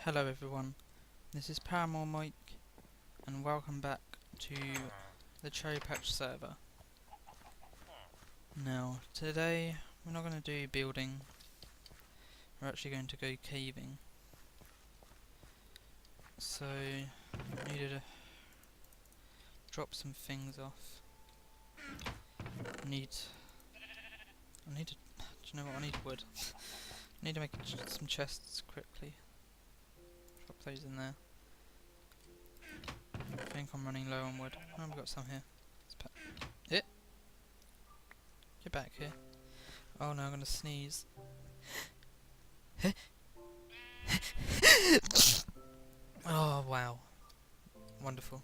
Hello everyone, this is Paramore Mike and welcome back to the CherryPatch server. Now today we're not going to do building, we're actually going to go caving. So I needed to drop some things off. I need to, do you know what, I need wood. I need to make some chests quickly. Drop those in there. I think I'm running low on wood. Oh, we've got some here. Let's get back here. Oh no, I'm gonna sneeze. Oh wow. Wonderful.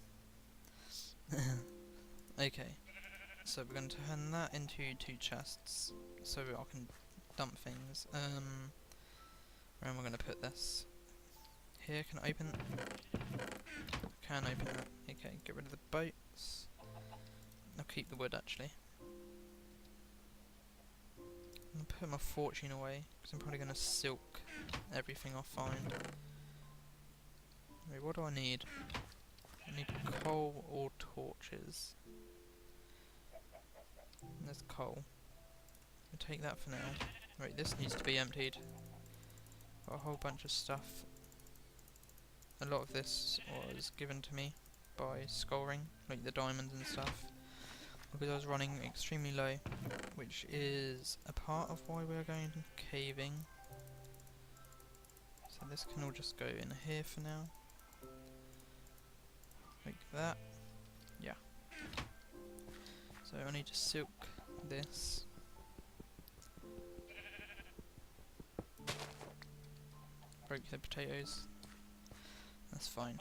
Okay. So we're going to turn that into 2 chests so I can dump things. Where am I going to put this? Here, can I open? Can open that. Okay, get rid of the boats. I'll keep the wood actually. I'm going to put my fortune away because I'm probably going to silk everything I find. Wait, what do I need? I need coal or torches. There's coal. I'll take that for now. Right, this needs to be emptied. Got a whole bunch of stuff. A lot of this was given to me by Skullring, like the diamonds and stuff, because I was running extremely low, which is a part of why we're going caving. So this can all just go in here for now. Like that. Yeah. So I need to silk this. Broke the potatoes. That's fine.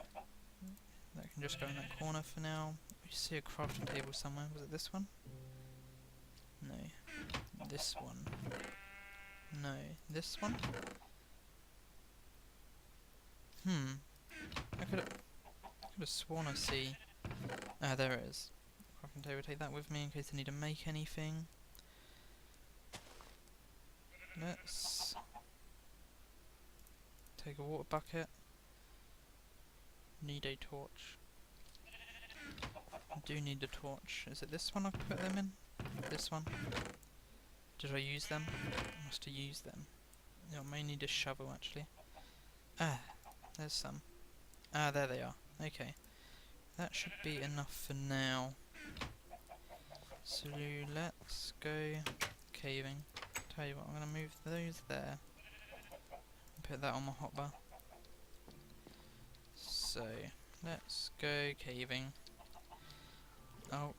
That can just go in that corner for now. We see a crafting table somewhere. Was it this one? No. This one. No. This one? I could have sworn I see. Ah, there it is. Crafting table. Take that with me in case I need to make anything. Let's take a water bucket. Need a torch. I do need a torch. Is it this one I can put them in? This one? Did I use them? I must have used them. Yeah, I may need a shovel actually. Ah, there's some. Ah, there they are. Okay. That should be enough for now. So let's go caving. Tell you what, I'm going to move those there. And put that on my hotbar. So, let's go caving. Oh,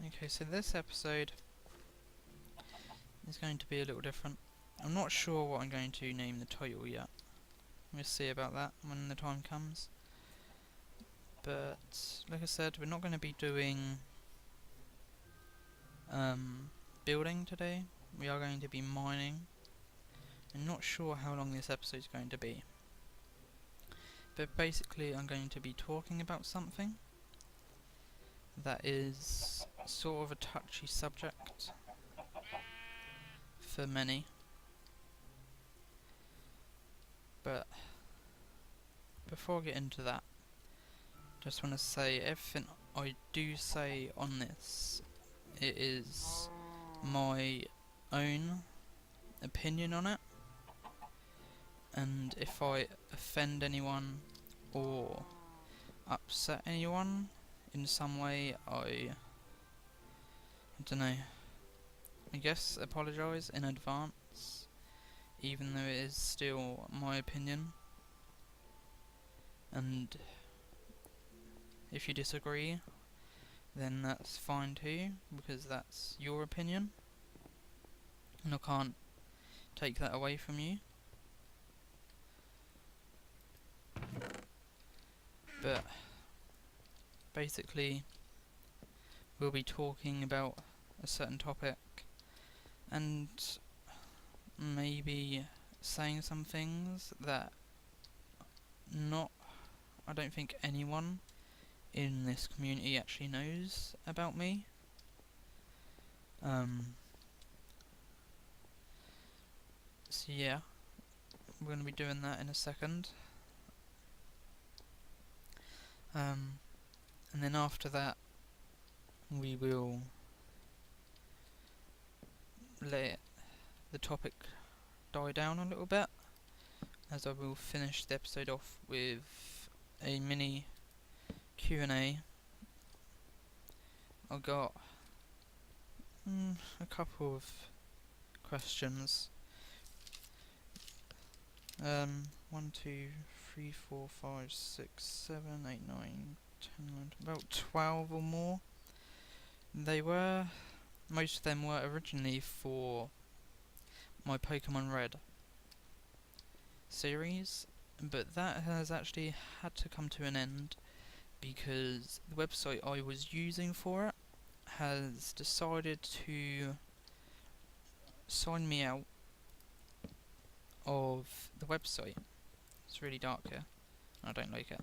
okay, so this episode is going to be a little different. I'm not sure what I'm going to name the title yet. We'll see about that when the time comes. But, like I said, we're not going to be doing building today. We are going to be mining. I'm not sure how long this episode is going to be. But basically I'm going to be talking about something that is sort of a touchy subject for many. But before I get into that, just want to say everything I do say on this, it is my own opinion on it. And if I offend anyone or upset anyone in some way, I don't know, I guess apologise in advance, even though it is still my opinion. And if you disagree, then that's fine too, because that's your opinion, and I can't take that away from you. But basically we'll be talking about a certain topic and maybe saying some things that I don't think anyone in this community actually knows about me. So yeah, we're going to be doing that in a second. And then after that, we will let the topic die down a little bit, as I will finish the episode off with a mini Q&A. I got a couple of questions. 1, 2, 3, 4, 5, 6, 7, 8, 9, 10, 11, about 12 or more. Most of them were originally for my Pokemon Red series, but that has actually had to come to an end because the website I was using for it has decided to sign me out of the website. It's really dark here. I don't like it.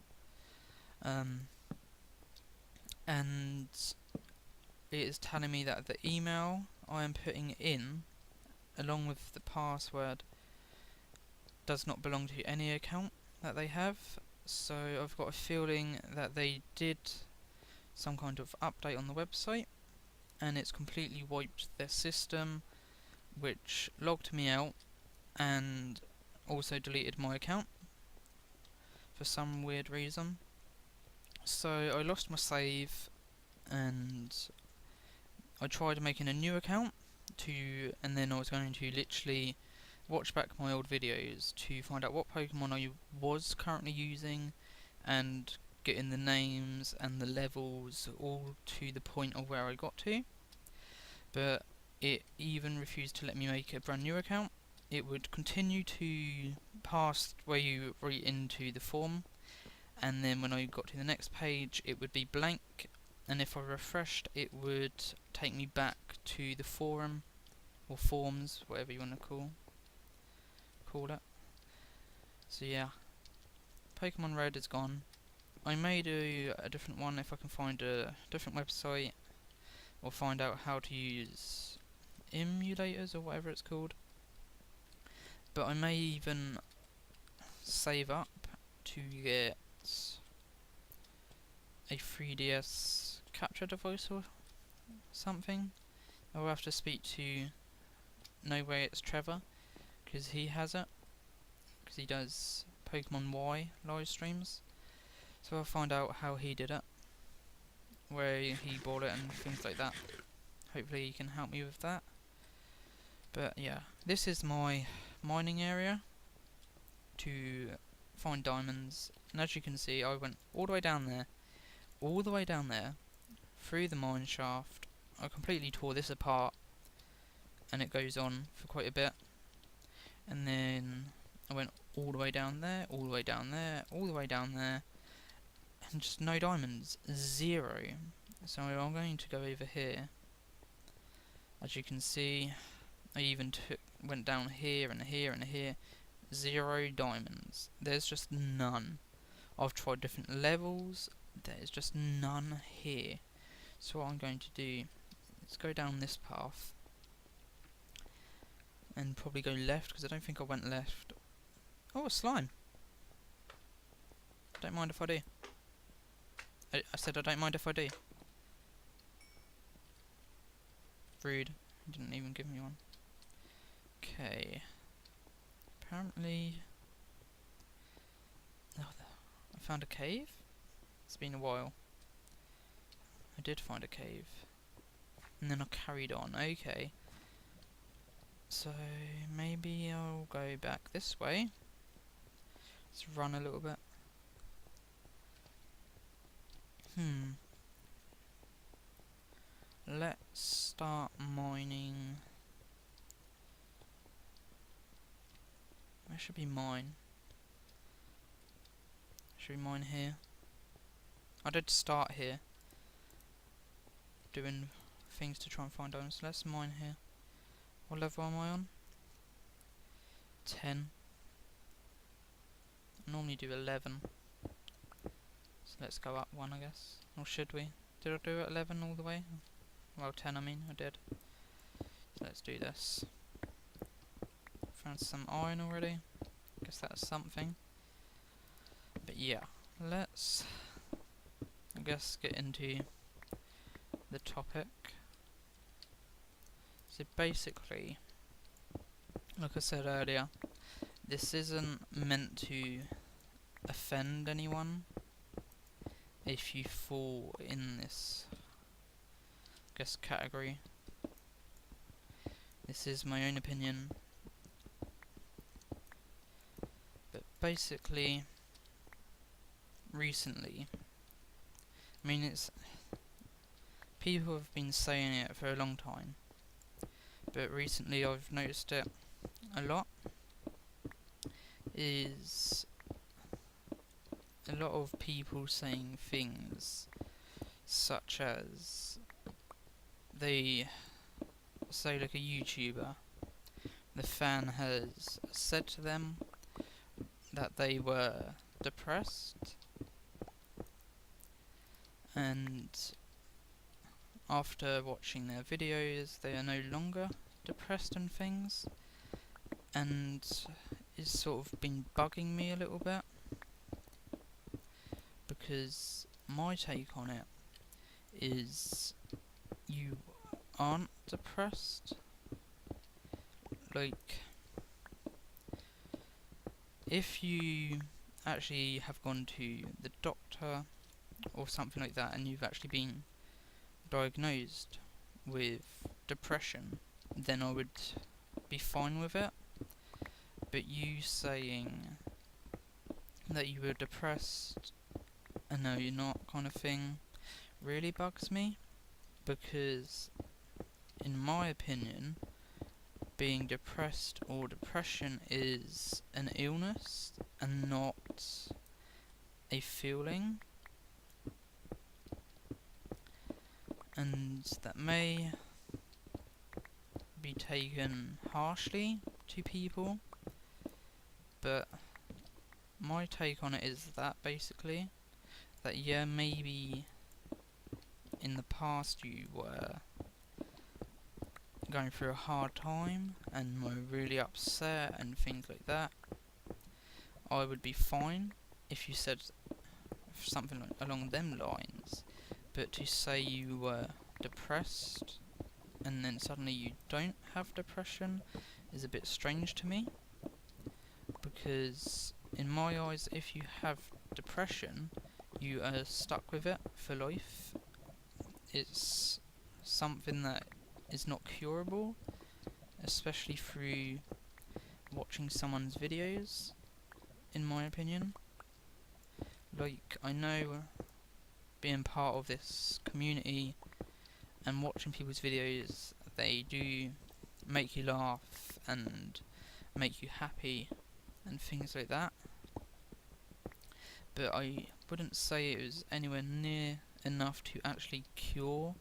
And it is telling me that the email I am putting in, along with the password, does not belong to any account that they have. So I've got a feeling that they did some kind of update on the website and it's completely wiped their system, which logged me out and also deleted my account for some weird reason. So I lost my save and I tried making a new account and then I was going to literally watch back my old videos to find out what Pokemon I was currently using and getting the names and the levels all to the point of where I got to, but it even refused to let me make a brand new account. It would continue to pass where you write into the form, and then when I got to the next page it would be blank, and if I refreshed it would take me back to the forum or forms, whatever you want to call it. So yeah, Pokemon Red is gone. I may do a different one if I can find a different website or find out how to use emulators or whatever it's called. But I may even save up to get a 3DS capture device or something. I will have to speak to No Way It's Trevor, because he has it, because he does Pokemon Y live streams. So I'll find out how he did it, where he bought it and things like that. Hopefully he can help me with that. But yeah, this is my mining area to find diamonds, and as you can see I went all the way down there, through the mine shaft. I completely tore this apart and it goes on for quite a bit, and then I went all the way down there, all the way down there, all the way down there, and just no diamonds, 0. So I'm going to go over here. As you can see, I even went down here and here and here, 0 diamonds. There's just none. I've tried different levels, there's just none here. So what I'm going to do is go down this path and probably go left, because I don't think I went left. Oh, a slime. Don't mind if I do. I said I don't mind if I do. Rude. He didn't even give me one. Okay. Apparently... Oh, I found a cave? It's been a while. I did find a cave. And then I carried on. Okay. So, maybe I'll go back this way. Let's run a little bit. Let's start mining. Where should we mine? Should we mine here? I did start here, doing things to try and find diamonds. Let's mine here. What level am I on? 10. I normally do 11. So let's go up 1, I guess. Or should we? Did I do it 11 all the way? Well, 10 I mean, I did. So let's do this. Found some iron already. Guess that's something. But yeah, let's guess get into the topic. So basically, like I said earlier, this isn't meant to offend anyone if you fall in this, I guess, category. This is my own opinion, but basically, recently, I mean, it's people have been saying it for a long time, but recently I've noticed it a lot, is a lot of people saying things such as they say, like a YouTuber, the fan has said to them that they were depressed, and after watching their videos they are no longer depressed and things, and it's sort of been bugging me a little bit, because my take on it is you aren't depressed. Like, if you actually have gone to the doctor or something like that and you've actually been diagnosed with depression, then I would be fine with it. But you saying that you were depressed and no you're not kind of thing really bugs me, because in my opinion, being depressed or depression is an illness and not a feeling, and that may be taken harshly to people, but my take on it is that basically, that yeah, maybe in the past you were going through a hard time and were really upset and things like that, I would be fine if you said something along them lines. But to say you were depressed and then suddenly you don't have depression is a bit strange to me, because in my eyes, if you have depression, you are stuck with it for life. It's something that is not curable, especially through watching someone's videos, in my opinion. Like, I know being part of this community and watching people's videos, they do make you laugh and make you happy and things like that, but I wouldn't say it was anywhere near enough to actually cure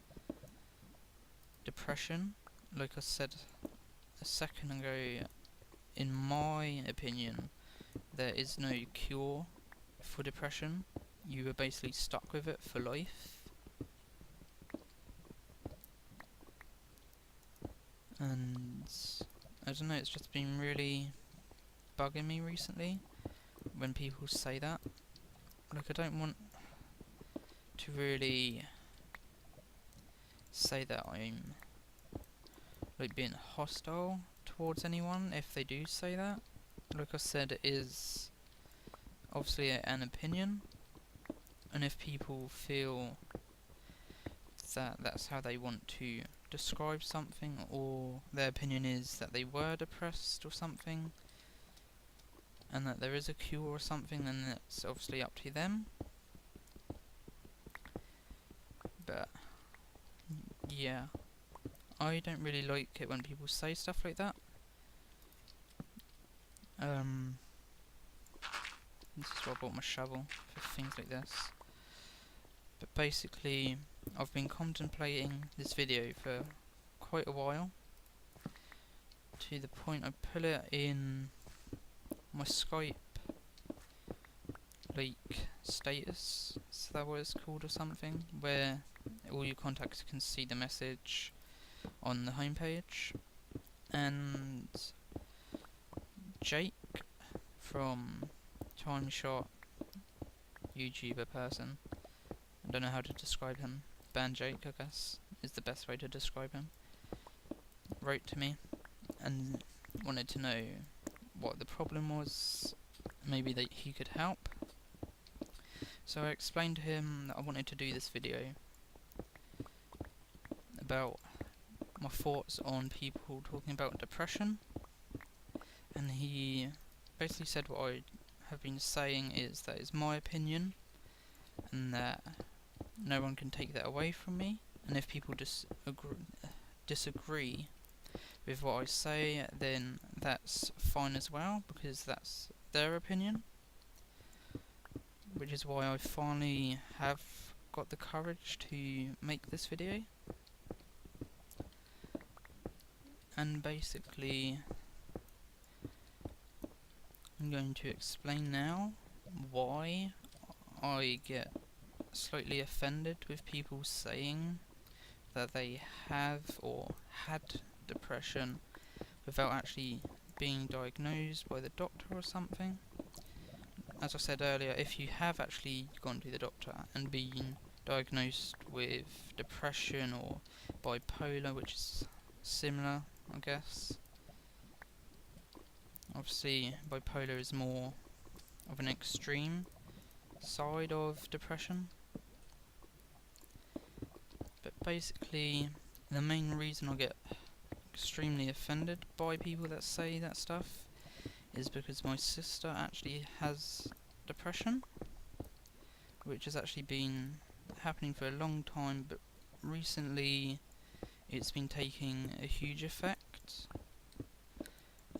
depression. Like I said a second ago, in my opinion, there is no cure for depression. You are basically stuck with it for life. And I don't know, it's just been really bugging me recently when people say that. Like, I don't want to really say that I'm like being hostile towards anyone if they do say that. Like I said, it is obviously an opinion, and if people feel that that's how they want to describe something, or their opinion is that they were depressed or something and that there is a cure or something, then it's obviously up to them. But yeah, I don't really like it when people say stuff like that. This is why I bought my shovel, for things like this. But basically, I've been contemplating this video for quite a while, to the point I put it in my Skype like status, is that what it's called or something, where all your contacts can see the message on the homepage. And Jake from Time Shot, YouTuber person, don't know how to describe him. Banjake, I guess, is the best way to describe him. Wrote to me and wanted to know what the problem was, maybe that he could help. So I explained to him that I wanted to do this video about my thoughts on people talking about depression, and he basically said what I have been saying is that it's my opinion and that no one can take that away from me, and if people disagree with what I say, then that's fine as well, because that's their opinion. Which is why I finally have got the courage to make this video. And basically, I'm going to explain now why I get slightly offended with people saying that they have or had depression without actually being diagnosed by the doctor or something. As I said earlier, if you have actually gone to the doctor and been diagnosed with depression or bipolar, which is similar, I guess. Obviously, bipolar is more of an extreme side of depression. But basically, the main reason I get extremely offended by people that say that stuff is because my sister actually has depression, which has actually been happening for a long time, but recently it's been taking a huge effect,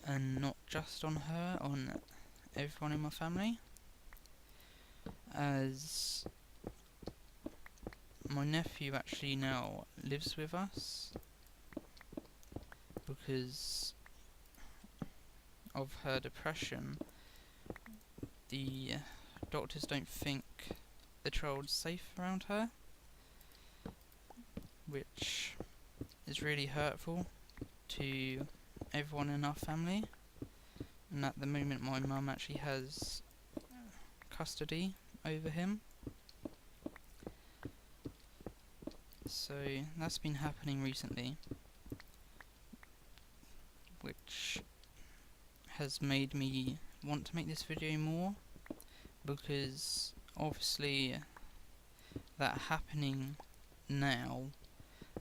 and not just on her, on everyone in my family, as my nephew actually now lives with us because of her depression. The doctors don't think the child's safe around her, which is really hurtful to everyone in our family. And at the moment my mum actually has custody over him. So that's been happening recently, which has made me want to make this video more, because obviously that happening now,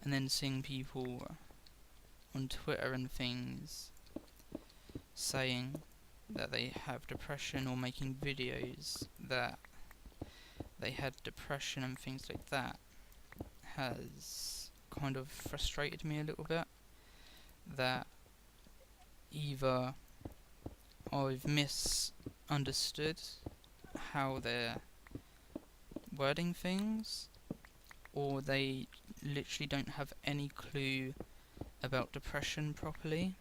and then seeing people on Twitter and things saying that they have depression or making videos that they had depression and things like that, has kind of frustrated me a little bit. That either I've misunderstood how they're wording things, or they literally don't have any clue about depression properly.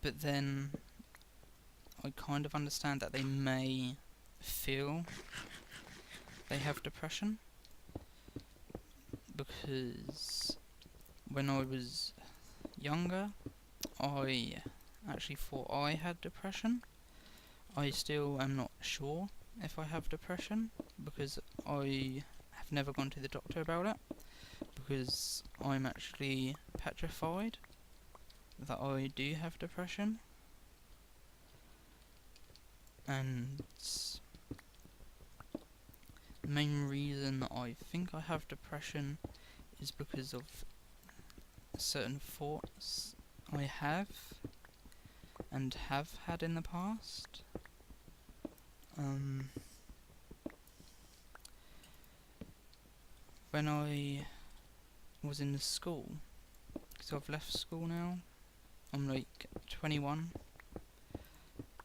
But then I kind of understand that they may feel they have depression, because when I was younger I actually thought I had depression. I still am not sure if I have depression, because I have never gone to the doctor about it, because I'm actually petrified that I do have depression. And the main reason I think I have depression is because of certain thoughts I have and have had in the past. When I was in the school, because I've left school now, I'm like 21,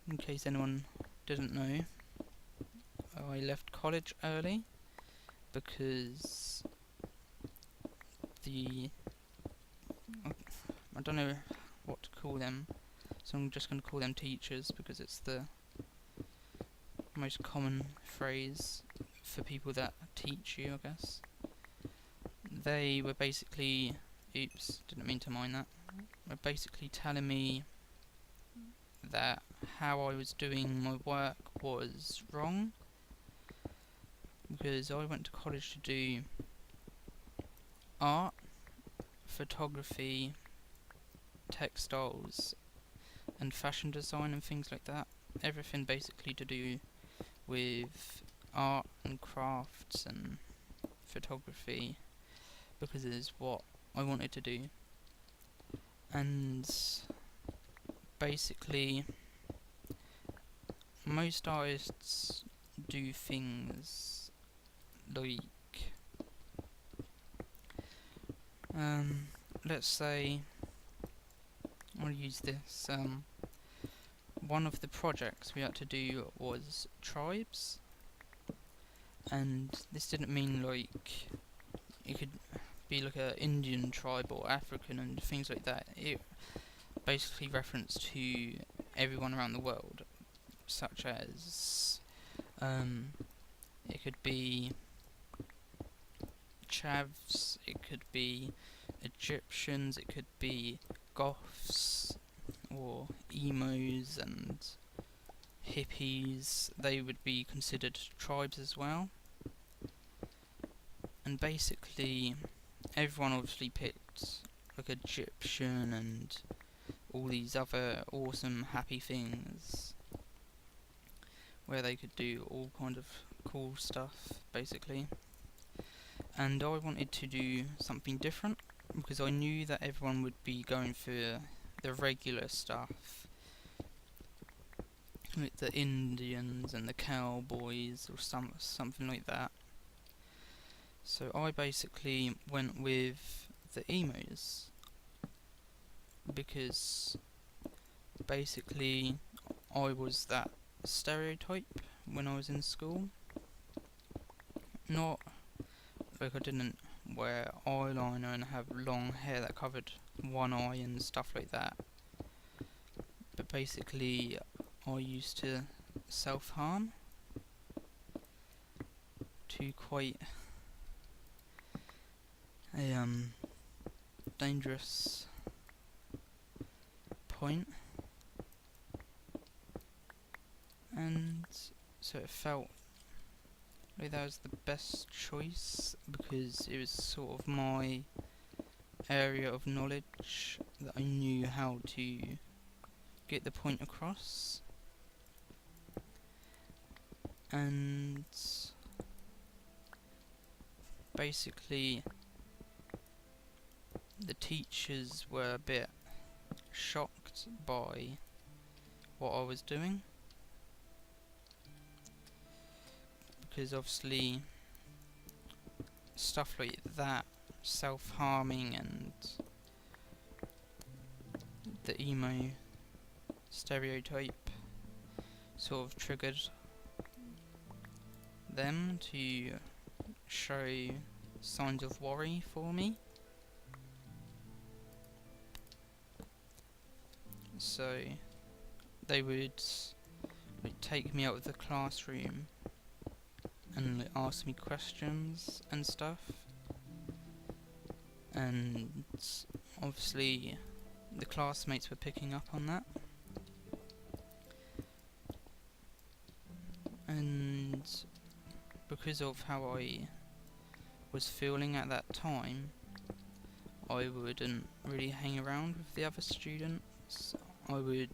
in case anyone didn't know. I left college early because I don't know what to call them, so I'm just going to call them teachers because it's the most common phrase for people that teach you, I guess. They were basically, oops, didn't mean to mind that, were basically telling me that how I was doing my work was wrong, because I went to college to do art, photography, textiles, and fashion design and things like that. Everything basically to do with art and crafts and photography, because it is what I wanted to do. And basically, most artists do things like, let's say, I'll use this, one of the projects we had to do was tribes, and this didn't mean like it could be like a Indian tribe or African and things like that. It basically referenced to everyone around the world, such as it could be Chavs, it could be Egyptians, it could be Goths or emos and hippies. They would be considered tribes as well. And basically everyone obviously picked like Egyptian and all these other awesome happy things where they could do all kind of cool stuff basically. And I wanted to do something different because I knew that everyone would be going for the regular stuff, like the Indians and the cowboys or something like that. So I basically went with the emos because basically I was that stereotype when I was in school. Not like I didn't wear eyeliner and have long hair that covered one eye and stuff like that, but basically I used to self-harm to quite a dangerous point, and so it felt like that was the best choice because it was sort of my area of knowledge that I knew how to get the point across. And basically the teachers were a bit shocked by what I was doing, because obviously stuff like that, self-harming and the emo stereotype, sort of triggered them to show signs of worry for me. So they would like take me out of the classroom and like, ask me questions and stuff, and obviously the classmates were picking up on that, and because of how I was feeling at that time, I wouldn't really hang around with the other students. I would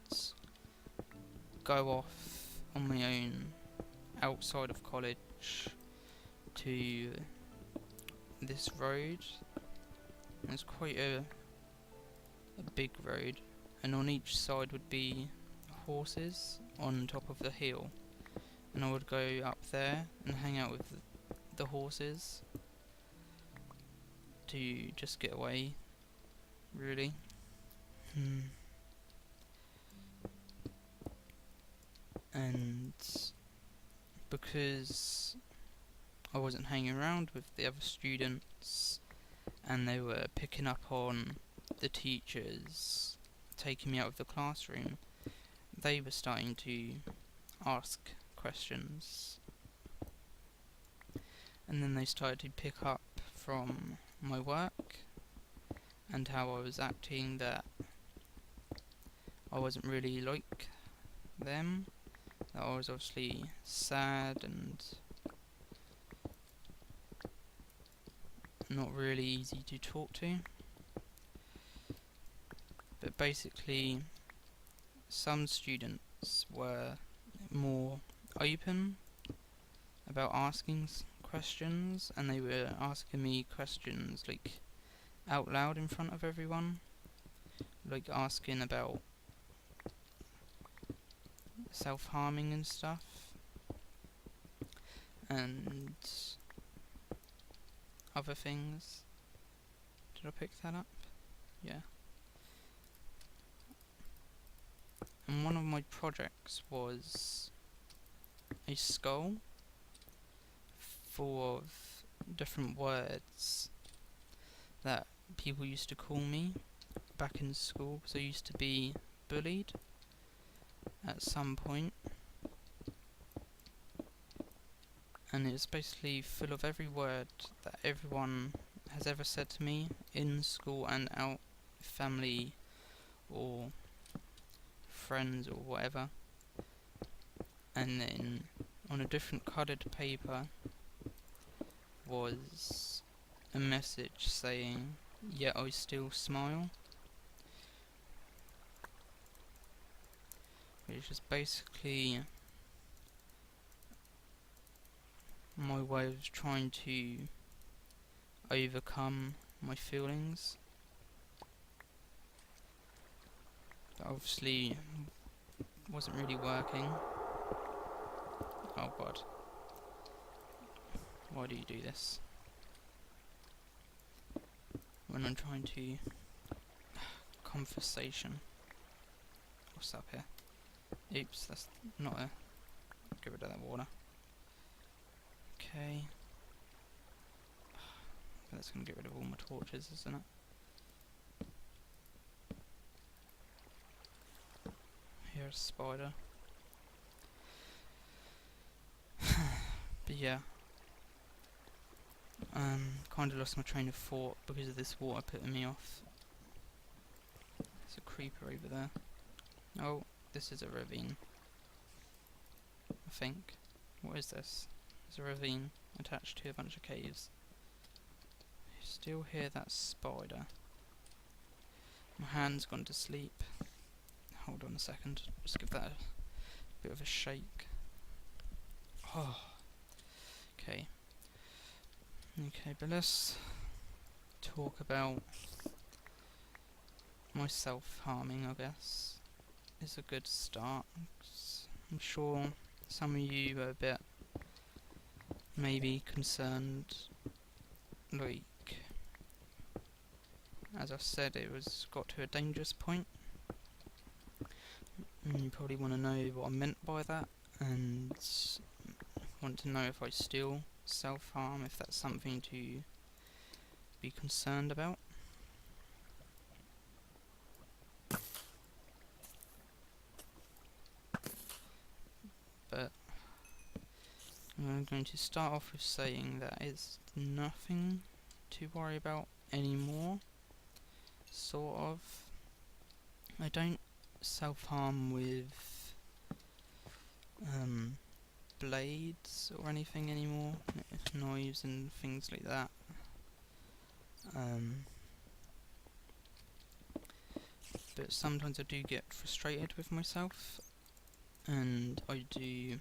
go off on my own outside of college to this road. It's quite a big road, and on each side would be horses on top of the hill, and I would go up there and hang out with the horses to just get away, really. And because I wasn't hanging around with the other students and they were picking up on the teachers taking me out of the classroom, they were starting to ask questions, and then they started to pick up from my work and how I was acting, that I wasn't really like them, that I was obviously sad and not really easy to talk to. But basically, some students were more open about asking questions, and they were asking me questions like out loud in front of everyone, like asking about self-harming and stuff, and other things. Did I pick that up? Yeah. And one of my projects was a skull full of different words that people used to call me back in school, because I used to be bullied at some point, and it's basically full of every word that everyone has ever said to me in school and out, family or friends or whatever. And then on a different coloured paper was a message saying, "Yet I still smile," which is basically my way of trying to overcome my feelings. But obviously wasn't really working. Oh god. Why do you do this? When I'm trying to... Conversation. What's up here? Oops, that's not a... Get rid of that water. Okay. That's gonna get rid of all my torches, isn't it? Here's a spider. But yeah. Kinda lost my train of thought because of this water putting me off. There's a creeper over there. Oh, this is a ravine. I think. What is this? There's a ravine attached to a bunch of caves. You still hear that spider. My hand's gone to sleep. Hold on a second. Just give that a bit of a shake. Oh. Okay. Okay, but let's talk about my self-harming, I guess. Is a good start. I'm sure some of you are a bit maybe concerned, like, as I said, it was got to a dangerous point, and you probably want to know what I meant by that, and want to know if I still self-harm, if that's something to be concerned about. But I'm going to start off with saying that it's nothing to worry about anymore, sort of. I don't self-harm with blades or anything anymore, knives and things like that. But sometimes I do get frustrated with myself, and I do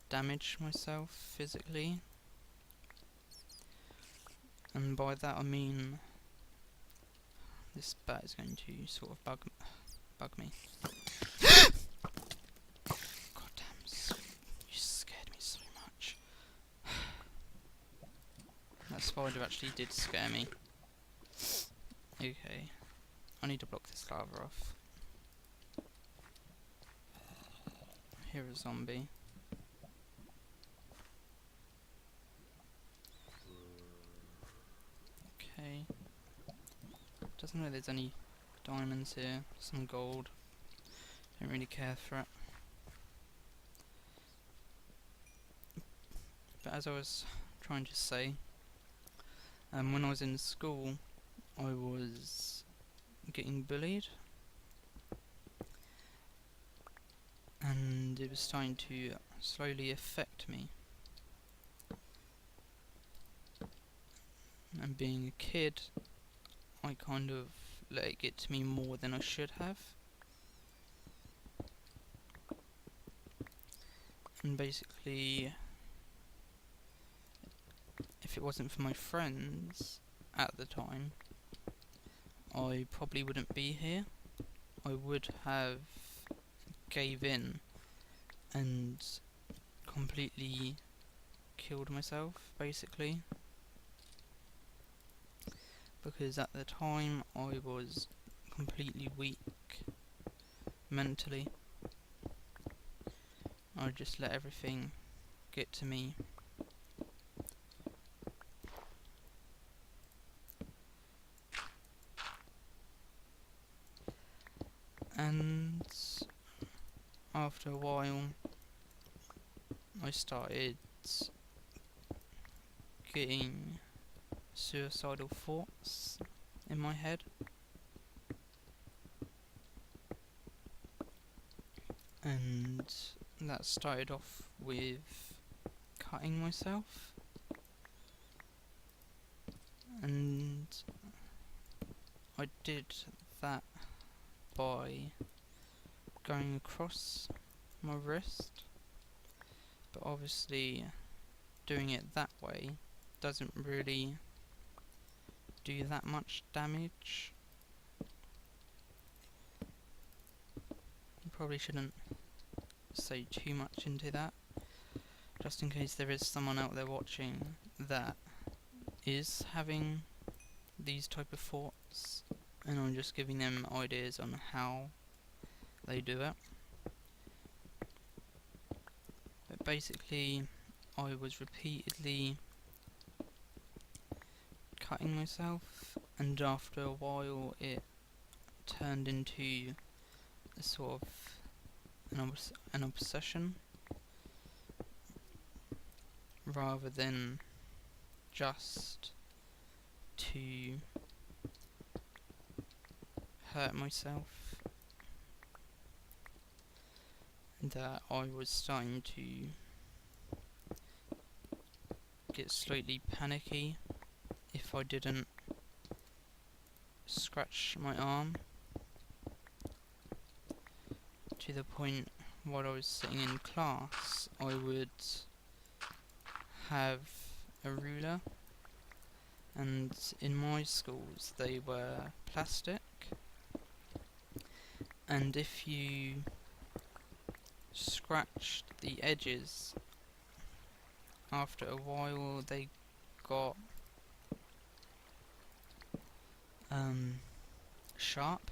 damage myself physically, and by that I mean this bat is going to sort of bug me. God damn, you scared me so much. That spider actually did scare me. Okay, I need to block this lava off. Here a zombie. Okay. Doesn't look like there's any diamonds here. Some gold. Don't really care for it. But as I was trying to say, when I was in school, I was getting bullied, and it was starting to slowly affect me. and being a kid, I kind of let it get to me more than I should have. And basically, if it wasn't for my friends at the time, I probably wouldn't be here. I would have gave in and completely killed myself, basically. Because at the time I was completely weak mentally. I just let everything get to me. And after a while I started getting suicidal thoughts in my head. And that started off with cutting myself. And I did that by going across my wrist, but obviously doing it that way doesn't really do that much damage. Probably shouldn't say too much into that, just in case there is someone out there watching that is having these type of thoughts, and I'm just giving them ideas on how they do it. But basically, I was repeatedly cutting myself, and after a while it turned into a sort of an obsession, rather than just to hurt myself. That I was starting to get slightly panicky if I didn't scratch my arm, to the point while I was sitting in class I would have a ruler, and in my schools they were plastic, and if you scratched the edges, after a while they got sharp.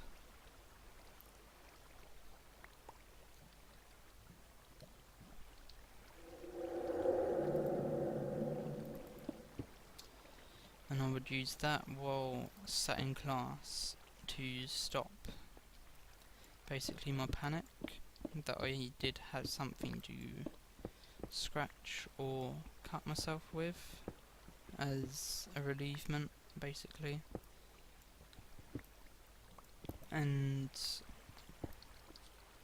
And I would use that while sat in class to stop basically my panic that I did have something to scratch or cut myself with, as a relievement basically. And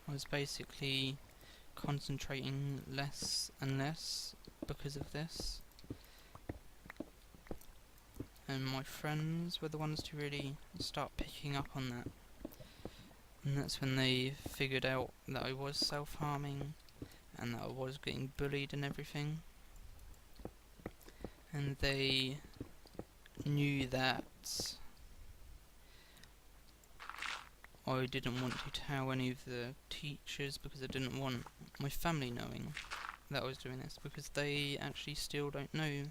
I was basically concentrating less and less because of this, and my friends were the ones to really start picking up on that, and that's when they figured out that I was self-harming and that I was getting bullied and everything, and they knew that I didn't want to tell any of the teachers, because I didn't want my family knowing that I was doing this, because they actually still don't know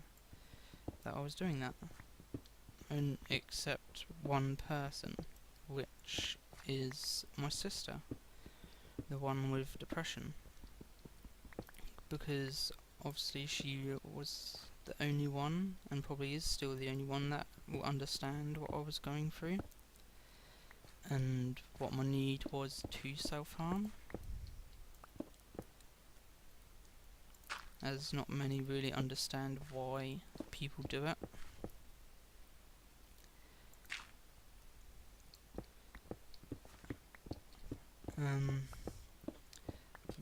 that I was doing that, and except one person, which is my sister, the one with depression, because obviously she was the only one, and probably is still the only one, that will understand what I was going through and what my need was to self-harm, as not many really understand why people do it.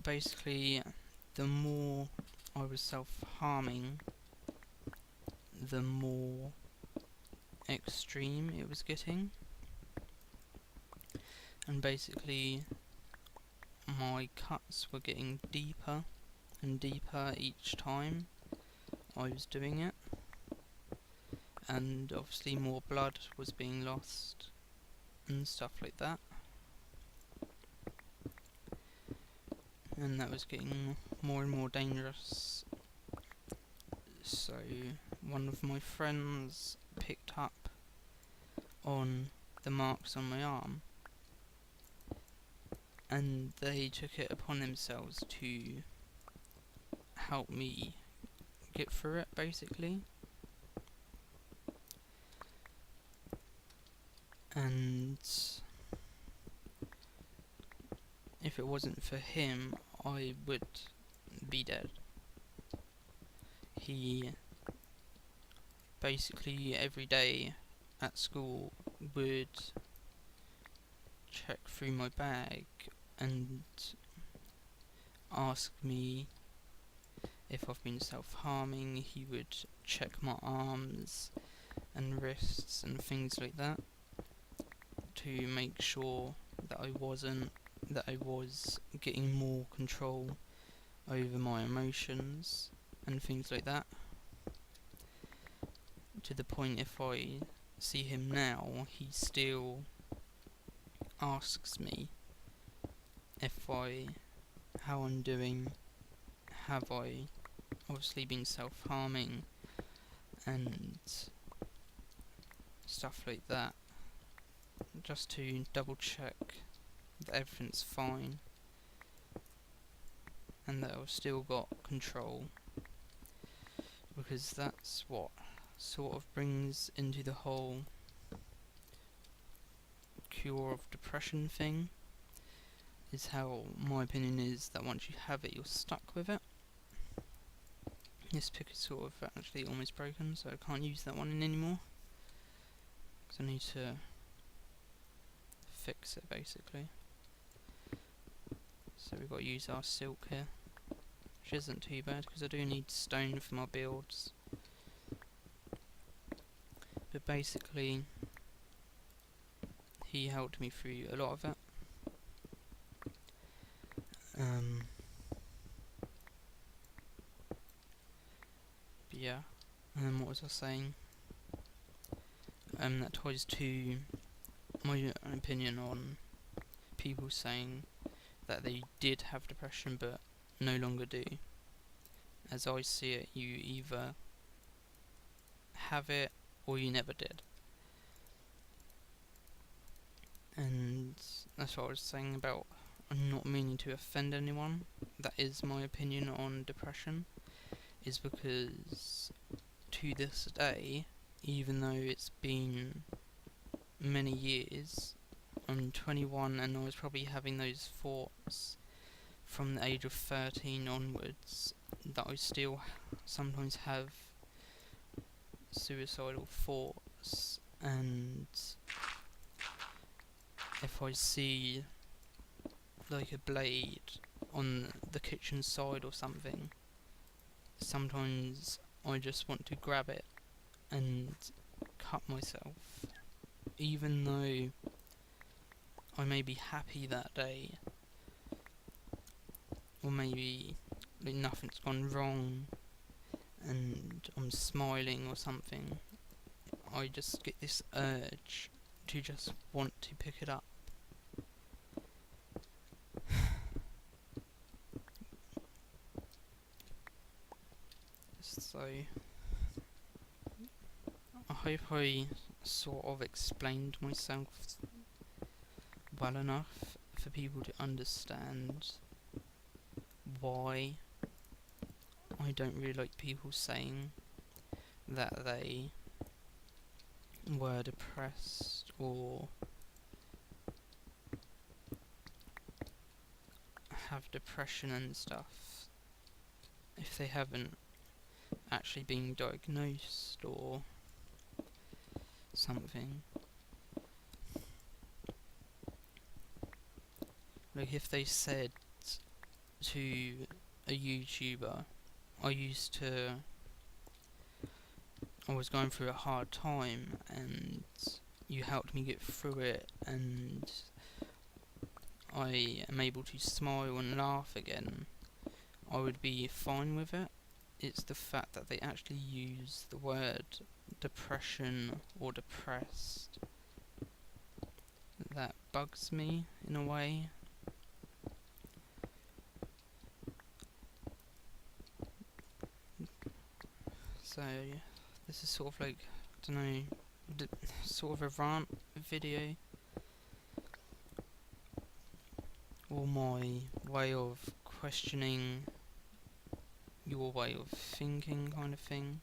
Basically, the more I was self-harming, the more extreme it was getting, and basically my cuts were getting deeper and deeper each time I was doing it, and obviously more blood was being lost and stuff like that, and that was getting more and more dangerous. So one of my friends picked up on the marks on my arm, and they took it upon themselves to help me get through it, basically. And if it wasn't for him, I would be dead. He basically every day at school would check through my bag and ask me if I've been self-harming. He would check my arms and wrists and things like that to make sure that I was getting more control over my emotions and things like that. To the point, if I see him now, he still asks me how I'm doing, have I obviously been self-harming and stuff like that, just to double check that everything's fine and that I've still got control, because that's what sort of brings into the whole cure of depression thing, is how my opinion is that once you have it, you're stuck with it. This pick is sort of actually almost broken, so I can't use that one in anymore, because I need to fix it basically. So we've got to use our silk here, which isn't too bad because I do need stone for my builds. But basically, he helped me through a lot of it. But yeah, and then what was I saying? That ties to my opinion on people saying that they did have depression but no longer do. As I see it, you either have it or you never did. And that's what I was saying about, I'm not meaning to offend anyone. That is my opinion on depression, is because to this day, even though it's been many years, I'm 21 and I was probably having those thoughts from the age of 13 onwards, that I still sometimes have suicidal thoughts. And if I see like a blade on the kitchen side or something, sometimes I just want to grab it and cut myself, even though I may be happy that day, or maybe like nothing's gone wrong and I'm smiling or something. I just get this urge to just want to pick it up. So I hope I sort of explained myself well enough for people to understand why I don't really like people saying that they were depressed or have depression and stuff if they haven't actually been diagnosed or something. Like if they said to a YouTuber, I used to I was going through a hard time and you helped me get through it, and I am able to smile and laugh again, I would be fine with it. It's the fact that they actually use the word depression or depressed that bugs me in a way. So this is sort of like, I don't know, sort of a rant video, or my way of questioning your way of thinking kind of thing.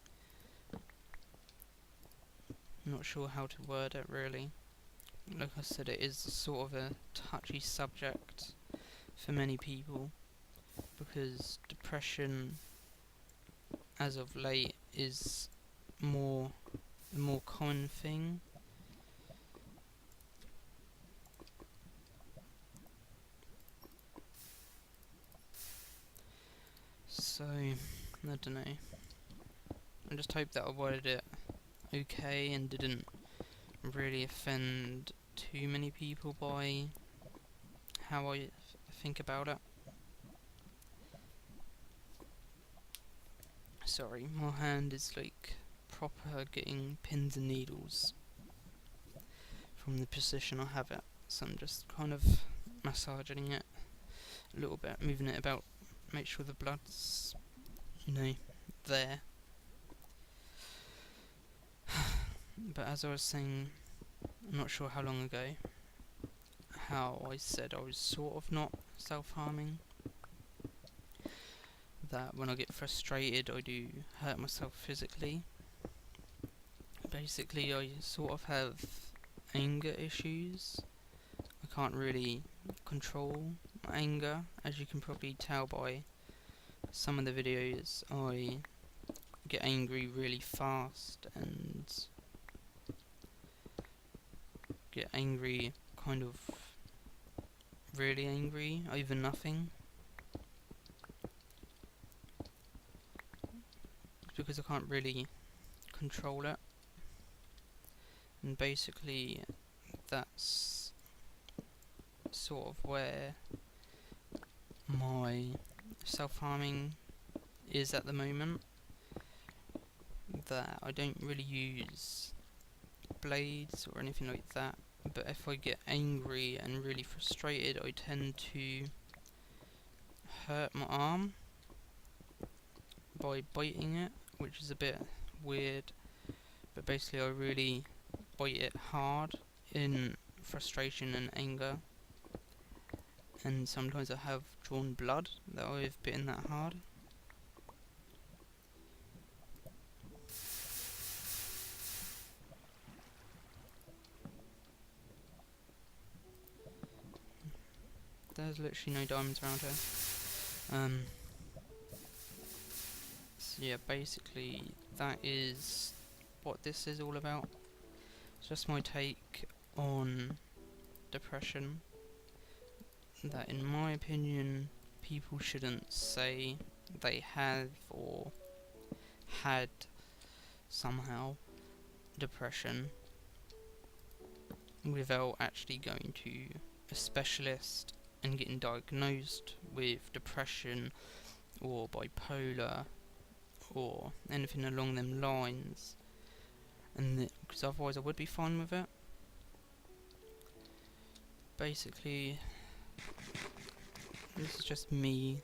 I'm not sure how to word it really. Like I said, it is sort of a touchy subject for many people, because depression as of late is the more common thing. So, I don't know. I just hope that I worded it okay and didn't really offend too many people by how I think about it. Sorry, my hand is like proper getting pins and needles from the position I have it, so I'm just kind of massaging it a little bit, moving it about, make sure the blood's, you know, there. But as I was saying, I'm not sure how long ago, how I said I was sort of not self-harming, that when I get frustrated I do hurt myself physically. Basically, I sort of have anger issues. I can't really control my anger, as you can probably tell by some of the videos. I get angry really fast and get angry kind of really angry over nothing, because I can't really control it. And basically that's sort of where my self-harming is at the moment, that I don't really use blades or anything like that, but if I get angry and really frustrated, I tend to hurt my arm by biting it, which is a bit weird, but basically I really bite it hard in frustration and anger, and sometimes I have drawn blood that I've bitten that hard. There's literally no diamonds around here. So yeah, basically that is what this is all about. It's just my take on depression, that in my opinion people shouldn't say they have or had somehow depression without actually going to a specialist and getting diagnosed with depression or bipolar or anything along them lines, and because otherwise I would be fine with it. Basically, this is just me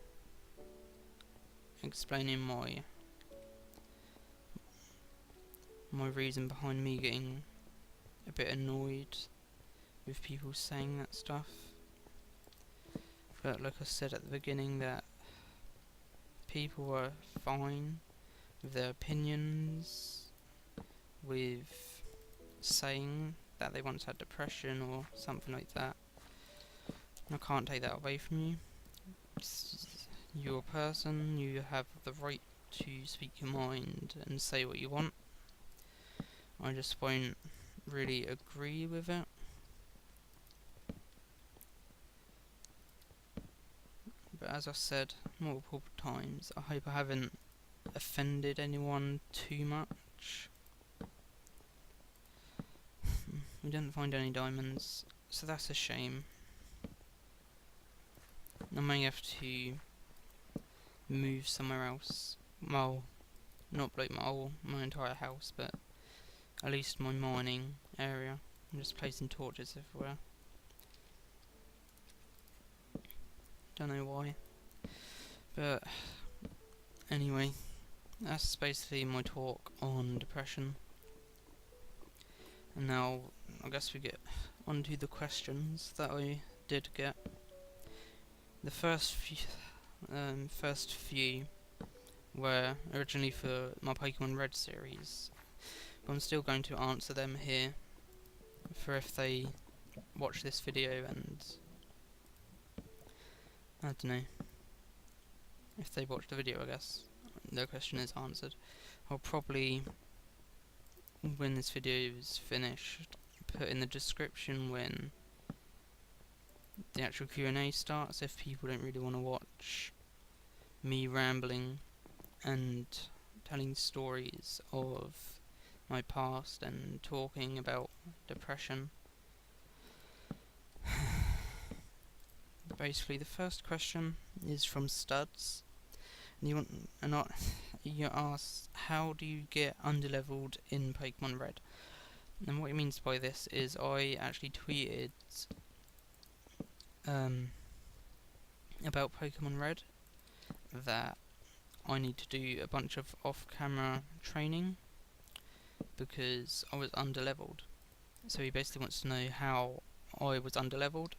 explaining my reason behind me getting a bit annoyed with people saying that stuff. But like I said at the beginning, that people are fine with their opinions, with saying that they once had depression or something like that. And I can't take that away from you. You're a person, you have the right to speak your mind and say what you want. I just won't really agree with it. But as I said multiple times, I hope I haven't offended anyone too much. We didn't find any diamonds, so that's a shame. I may have to move somewhere else. Well, not like my entire house, but at least my mining area. I'm just placing torches everywhere. Don't know why. But anyway, that's basically my talk on depression. And now I guess we get onto the questions that I did get. The first few were originally for my Pokemon Red series, but I'm still going to answer them here for if they watch this video and I don't know, if they watch the video, I guess the question is answered. I'll probably, when this video is finished, put in the description when the actual Q&A starts, if people don't really want to watch me rambling and telling stories of my past and talking about depression. Basically, the first question is from Studs, and you ask, how do you get underleveled in Pokemon Red? And what he means by this is I actually tweeted about Pokemon Red that I need to do a bunch of off-camera training because I was underleveled. So he basically wants to know how I was underleveled,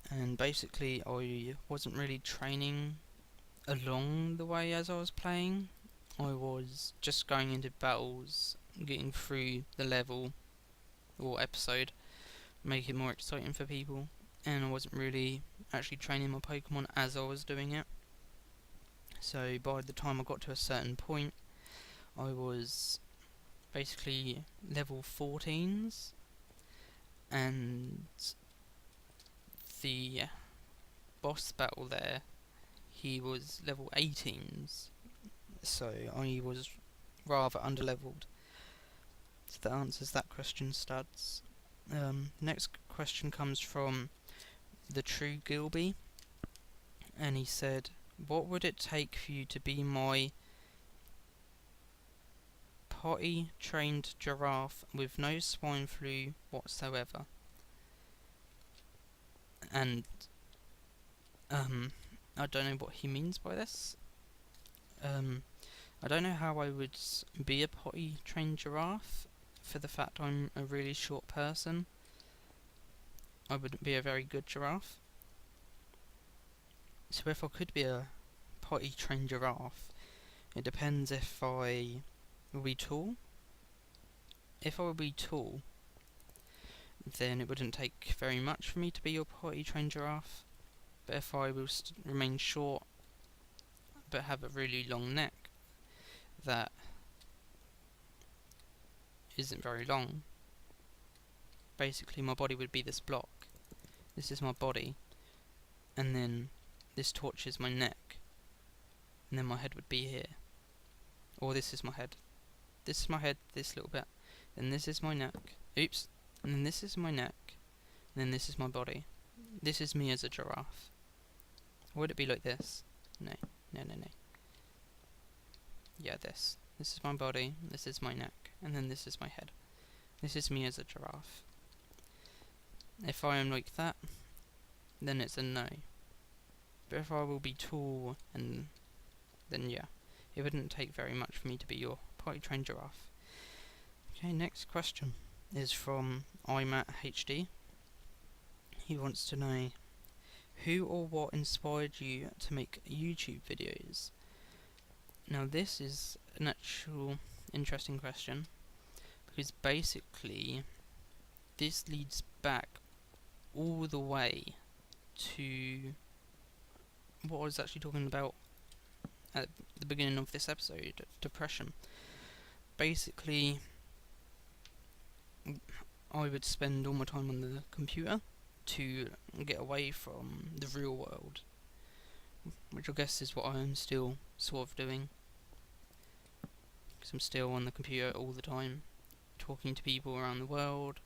and basically I wasn't really training along the way as I was playing. I was just going into battles, getting through the level or episode, make it more exciting for people, and I wasn't really actually training my Pokemon as I was doing it. So by the time I got to a certain point, I was basically level 14s, and the boss battle there, he was level 18s, so I was rather underleveled. So that answers that question, Studs. Next question comes from the True Gilby, and he said, what would it take for you to be my potty trained giraffe with no swine flu whatsoever? And I don't know what he means by this. I don't know how I would be a potty trained giraffe, for the fact I'm a really short person. I wouldn't be a very good giraffe. So if I could be a potty trained giraffe, it depends if I will be tall. If I would be tall, then it wouldn't take very much for me to be your potty trained giraffe. But if I will remain short but have a really long neck that isn't very long, basically my body would be this block. This is my body, and then this torches my neck, and then my head would be here. Or this is my head. This is my head, this little bit. Then this is my neck. Oops. And then this is my neck. And then this is my body. This is me as a giraffe. Or would it be like this? No. No, no, no. Yeah, this. This is my body, this is my neck, and then this is my head. This is me as a giraffe. If I am like that, then it's a no. But if I will be tall, and then yeah, it wouldn't take very much for me to be your potty trained giraffe. Okay, next question is from iMattHD. He wants to know, who or what inspired you to make YouTube videos? Now this is an actual interesting question, because basically this leads back all the way to what I was actually talking about at the beginning of this episode, depression. Basically, I would spend all my time on the computer to get away from the real world, which I guess is what I am still sort of doing, because I'm still on the computer all the time, talking to people around the world,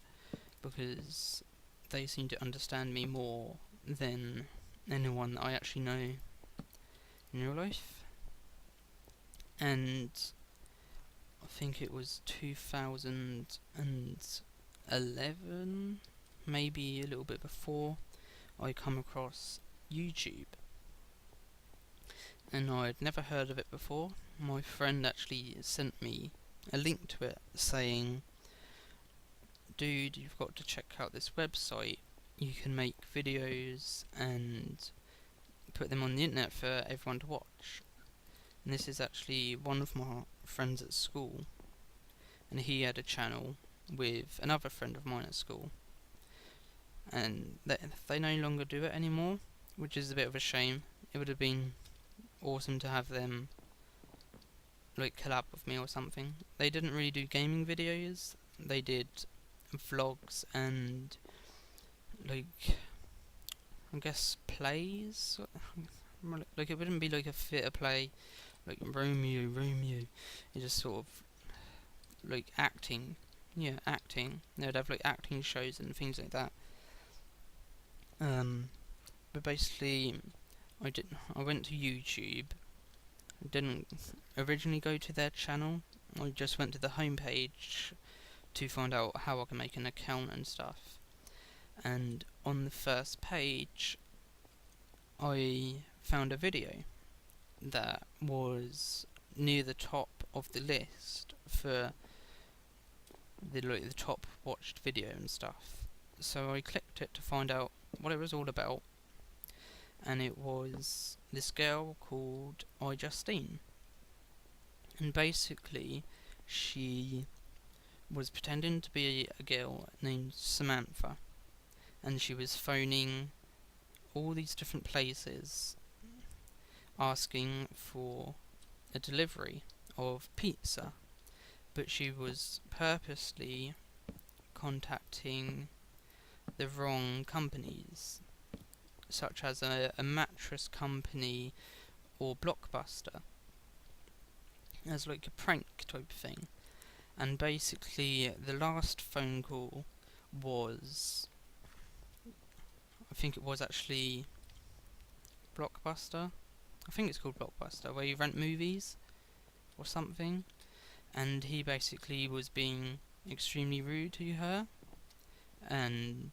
because they seem to understand me more than anyone that I actually know in real life. And I think it was 2011, maybe a little bit before, I come across YouTube. And I'd never heard of it before. My friend actually sent me a link to it saying, dude, you've got to check out this website. You can make videos and put them on the internet for everyone to watch. And this is actually one of my friends at school, and he had a channel with another friend of mine at school, and they no longer do it anymore, which is a bit of a shame. It would have been awesome to have them like collab with me or something. They didn't really do gaming videos, they did vlogs and like, I guess, plays. Like, it wouldn't be like a theatre play like Romeo. It's just sort of like acting. Yeah, acting. They'd have like acting shows and things like that. But basically, I went to YouTube. I didn't originally go to their channel. I just went to the homepage to find out how I can make an account and stuff. And on the first page, I found a video that was near the top of the list for the top watched video and stuff. So I clicked it to find out what it was all about, and it was this girl called iJustine. And basically, she was pretending to be a girl named Samantha, and she was phoning all these different places asking for a delivery of pizza, but she was purposely contacting the wrong companies, such as a mattress company or Blockbuster, as like a prank type thing. And basically the last phone call was, I think it was actually Blockbuster. I think it's called Blockbuster, where you rent movies or something. And he basically was being extremely rude to her and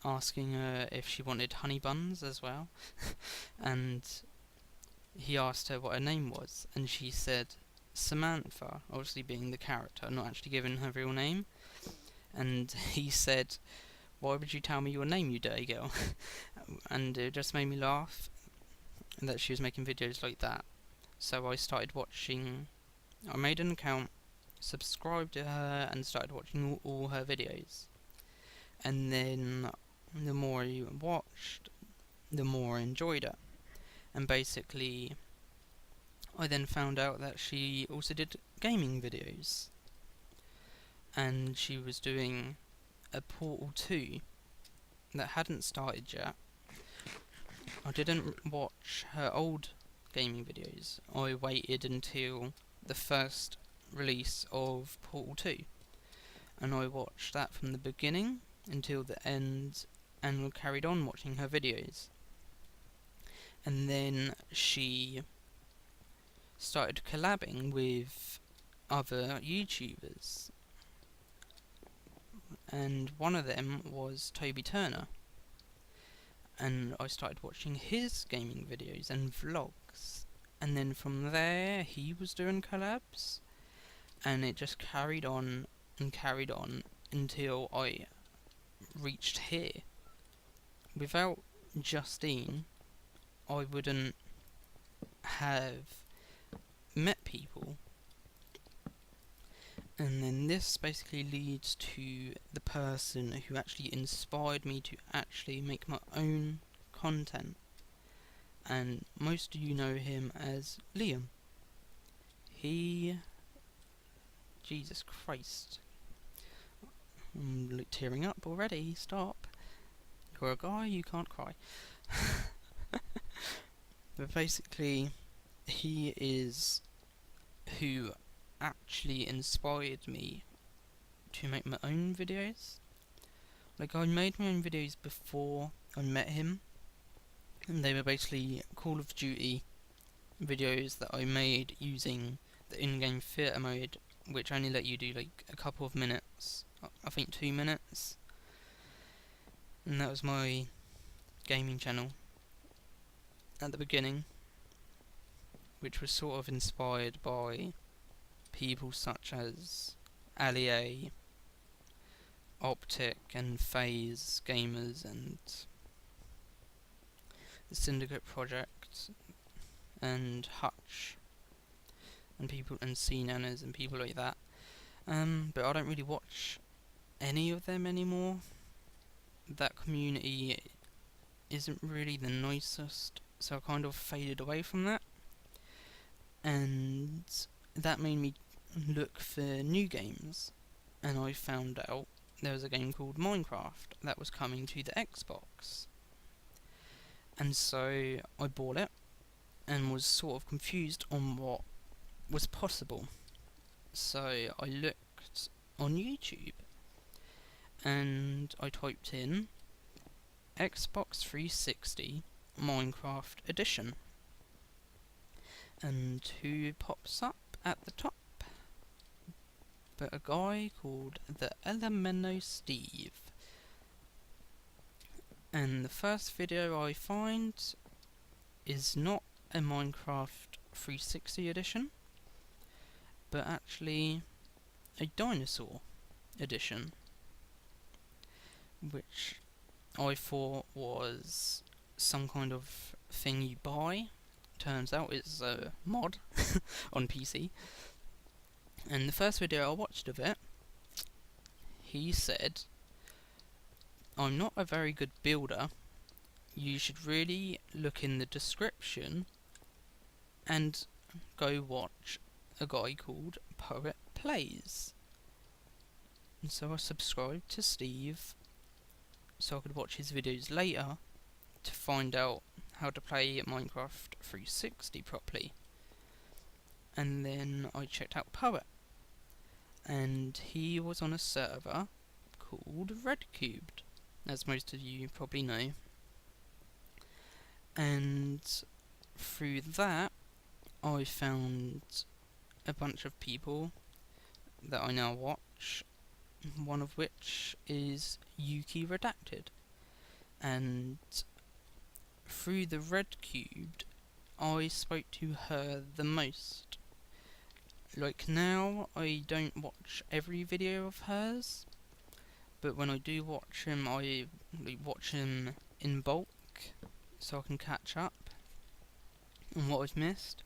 asking her if she wanted honey buns as well. And he asked her what her name was, and she said Samantha, obviously being the character, not actually giving her real name. And he said, "Why would you tell me your name, you dirty girl?" And it just made me laugh that she was making videos like that. So I started watching. I made an account, subscribed to her, and started watching all her videos. And then the more I watched, the more I enjoyed it. And basically, I then found out that she also did gaming videos. And she was doing a Portal 2 that hadn't started yet. I didn't watch her old gaming videos. I waited until the first release of Portal 2, and I watched that from the beginning until the end, and carried on watching her videos. And then she started collabing with other YouTubers, and one of them was Toby Turner, and I started watching his gaming videos and vlogs. And then from there, he was doing collabs, and it just carried on and carried on until I reached here. Without Justine, I wouldn't have met people. And then this basically leads to the person who actually inspired me to actually make my own content. And most of you know him as Liam. Jesus Christ. I'm tearing up already, stop. You're a guy, you can't cry. But basically, he is who actually inspired me to make my own videos. Like, I made my own videos before I met him, and they were basically Call of Duty videos that I made using the in-game theatre mode, which only let you do like a couple of minutes, I think 2 minutes, and that was my gaming channel at the beginning, which was sort of inspired by people such as Ali, Optic and FaZe Gamers and the Syndicate Project and Hutch and people and CNanners and people like that. But I don't really watch any of them anymore. That community isn't really the nicest, so I kind of faded away from that. And that made me look for new games, and I found out there was a game called Minecraft that was coming to the Xbox. And so I bought it and was sort of confused on what was possible. So I looked on YouTube and I typed in Xbox 360 Minecraft Edition. And who pops up at the top but a guy called the Elemento Steve. And the first video I find is not a Minecraft 360 edition, but actually a dinosaur edition, which I thought was some kind of thing you buy. Turns out it's a mod on PC. And the first video I watched of it, he said, "I'm not a very good builder. You should really look in the description and go watch a guy called Poet Plays." And so I subscribed to Steve so I could watch his videos later to find out how to play Minecraft 360 properly. And then I checked out Poet, and he was on a server called Redcubed, as most of you probably know. And through that I found a bunch of people that I now watch, one of which is Yuki Redacted. And through the Redcubed I spoke to her the most. Like, now I don't watch every video of hers, but when I do watch him, I watch him in bulk so I can catch up on what I've missed,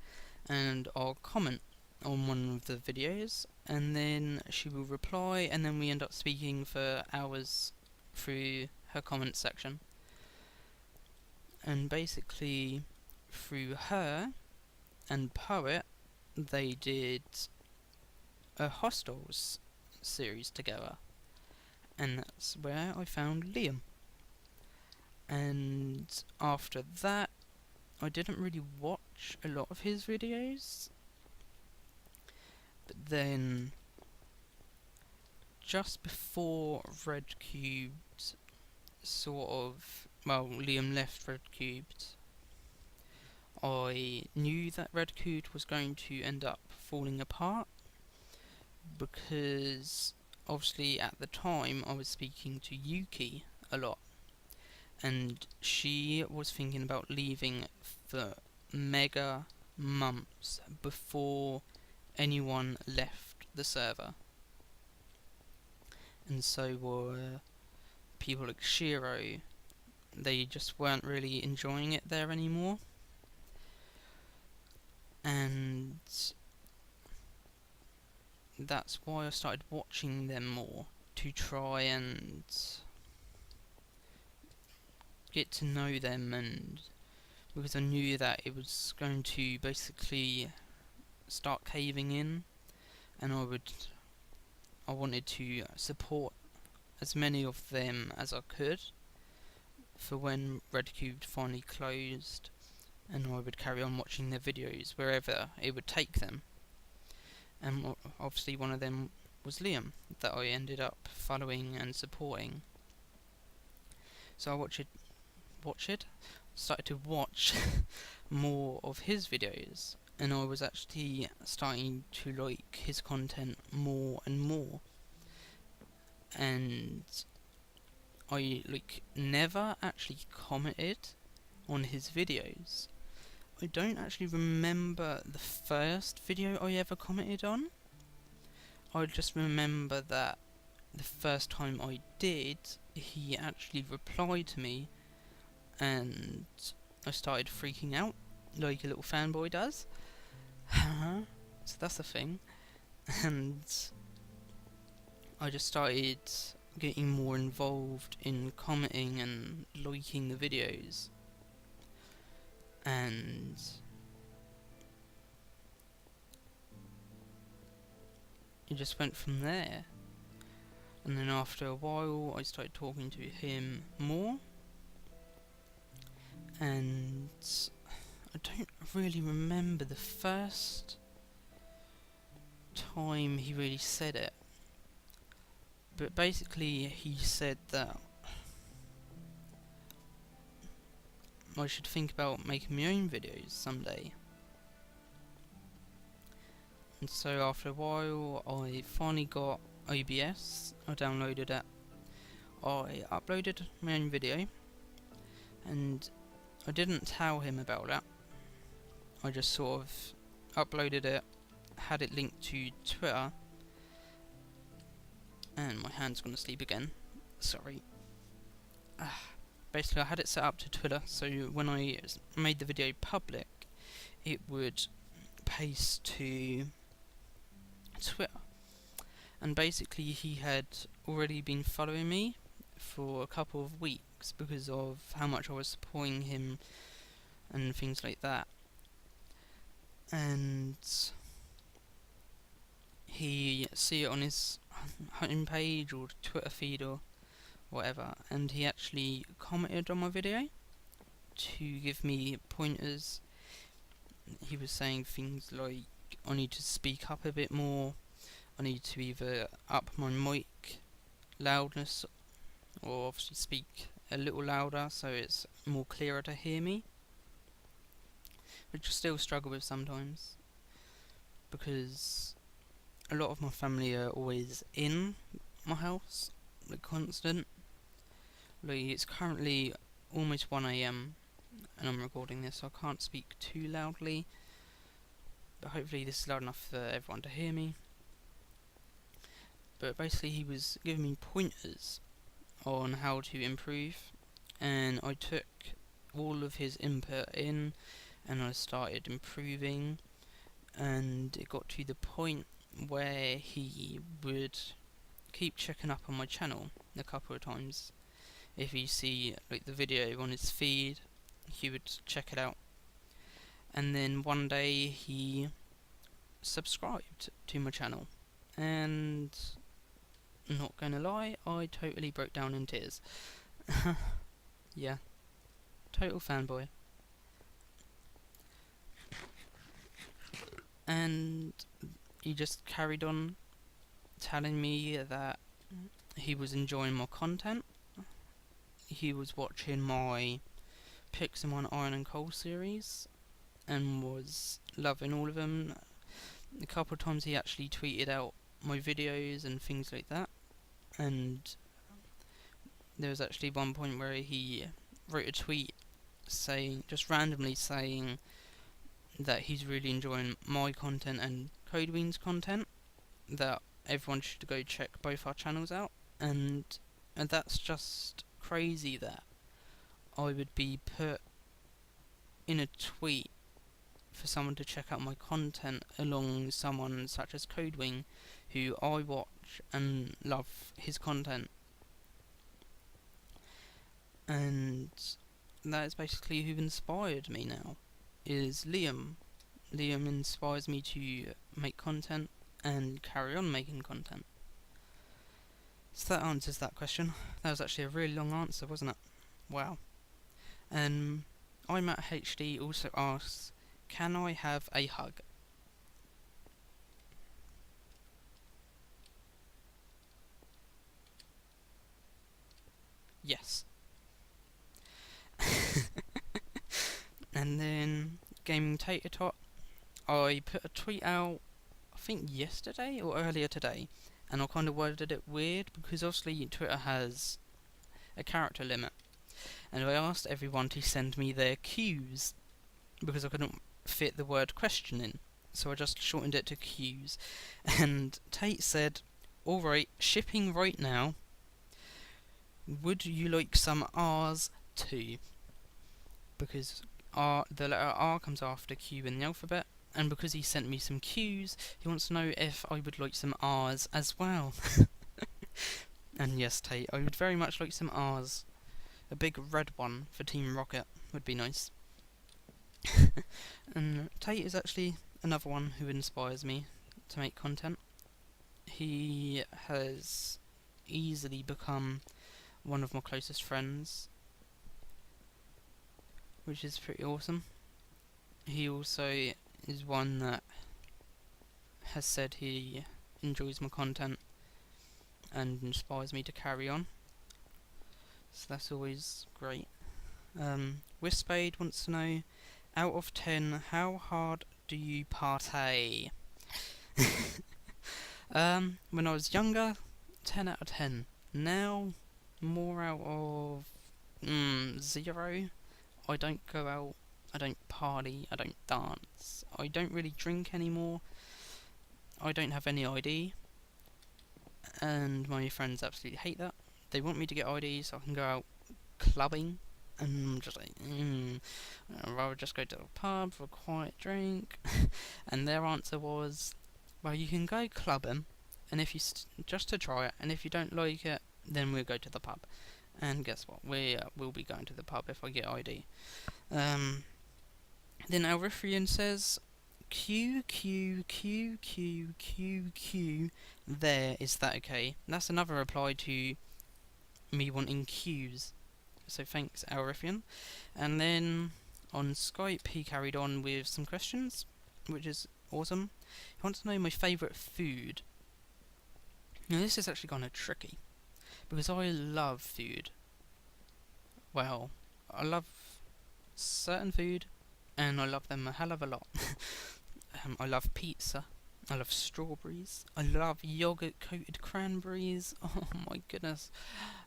and I'll comment on one of the videos, and then she will reply, and then we end up speaking for hours through her comment section. And basically, through her and Poet, they did a Hostels series together, and that's where I found Liam. And after that, I didn't really watch a lot of his videos, but then just before Redcubed Liam left Redcubed, I knew that Redcubed was going to end up falling apart, because obviously at the time I was speaking to Yuki a lot, and she was thinking about leaving for mega months before anyone left the server. And so were people like Shiro. They just weren't really enjoying it there anymore. And that's why I started watching them more, to try and get to know them, and because I knew that it was going to basically start caving in, and I wanted to support as many of them as I could for when Redcubed finally closed, and I would carry on watching their videos wherever it would take them. And obviously one of them was Liam, that I ended up following and supporting. So I started to watch more of his videos, and I was actually starting to like his content more and more. And I never actually commented on his videos. I don't actually remember the first video I ever commented on. I just remember that the first time I did, he actually replied to me, and I started freaking out like a little fanboy does. So that's the thing. And I just started getting more involved in commenting and liking the videos, and it just went from there. And then after a while I started talking to him more, and I don't really remember the first time he really said it, but basically he said that I should think about making my own videos someday. And so after a while I finally got OBS, I downloaded it, I uploaded my own video, and I didn't tell him about it. I just sort of uploaded it, had it linked to Twitter, and my hand's gonna sleep again, sorry. Basically I had it set up to Twitter, so when I made the video public it would paste to Twitter. And basically he had already been following me for a couple of weeks because of how much I was supporting him and things like that. And he see it on his homepage or Twitter feed or whatever, and he actually commented on my video to give me pointers. He was saying things like I need to speak up a bit more, I need to either up my mic loudness or obviously speak a little louder so it's more clearer to hear me, which I still struggle with sometimes because a lot of my family are always in my house, like constant. Like it's currently almost 1 AM and I'm recording this, so I can't speak too loudly, but hopefully this is loud enough for everyone to hear me. But basically he was giving me pointers on how to improve, and I took all of his input in and I started improving, and it got to the point where he would keep checking up on my channel a couple of times. If you see like the video on his feed, he would check it out, and then one day he subscribed to my channel, and not gonna lie, I totally broke down in tears. Yeah, total fanboy. And he just carried on telling me that he was enjoying my content. He was watching my Pixelmon Iron and Coal series and was loving all of them. A couple of times he actually tweeted out my videos and things like that, and there was actually one point where he wrote a tweet saying, just randomly saying, that he's really enjoying my content and Codeween's content, that everyone should go check both our channels out, and that's just crazy that I would be put in a tweet for someone to check out my content along someone such as Codewing, who I watch and love his content. And that is basically who inspired me now, is Liam. Liam inspires me to make content and carry on making content. So that answers that question. That was actually a really long answer, wasn't it? Wow. I'm at HD also asks, can I have a hug? Yes. And then Gaming Tater Tot, I put a tweet out, I think yesterday or earlier today, and I kind of worded it weird because obviously Twitter has a character limit, and I asked everyone to send me their Qs because I couldn't fit the word question in, so I just shortened it to Qs. And Tate said, "Alright, shipping right now. Would you like some R's too?" Because the letter R comes after Q in the alphabet, and because he sent me some Qs, he wants to know if I would like some R's as well. And yes, Tate, I would very much like some R's. A big red one for Team Rocket would be nice. And Tate is actually another one who inspires me to make content. He has easily become one of my closest friends, which is pretty awesome. He also is one that has said he enjoys my content and inspires me to carry on, so that's always great. Wispade wants to know, out of 10, how hard do you partay? When I was younger, 10 out of 10. Now, more out of 0. I don't go out, I don't party, I don't dance, I don't really drink anymore, I don't have any ID, and my friends absolutely hate that. They want me to get ID so I can go out clubbing, and I'm just like, I'd rather just go to a pub for a quiet drink. And their answer was, well, you can go clubbing, and if you just to try it, and if you don't like it, then we'll go to the pub. And guess what? We will be going to the pub if I get ID. Then Alrithrian says, Q, Q, Q, Q, Q, Q, there, is that okay? That's another reply to me wanting Qs. So thanks, Alrithrian. And then on Skype he carried on with some questions, which is awesome. He wants to know my favourite food. Now this is actually kind of tricky, because I love food. Well, I love certain food, and I love them a hell of a lot. I love pizza, I love strawberries, I love yogurt coated cranberries, oh my goodness,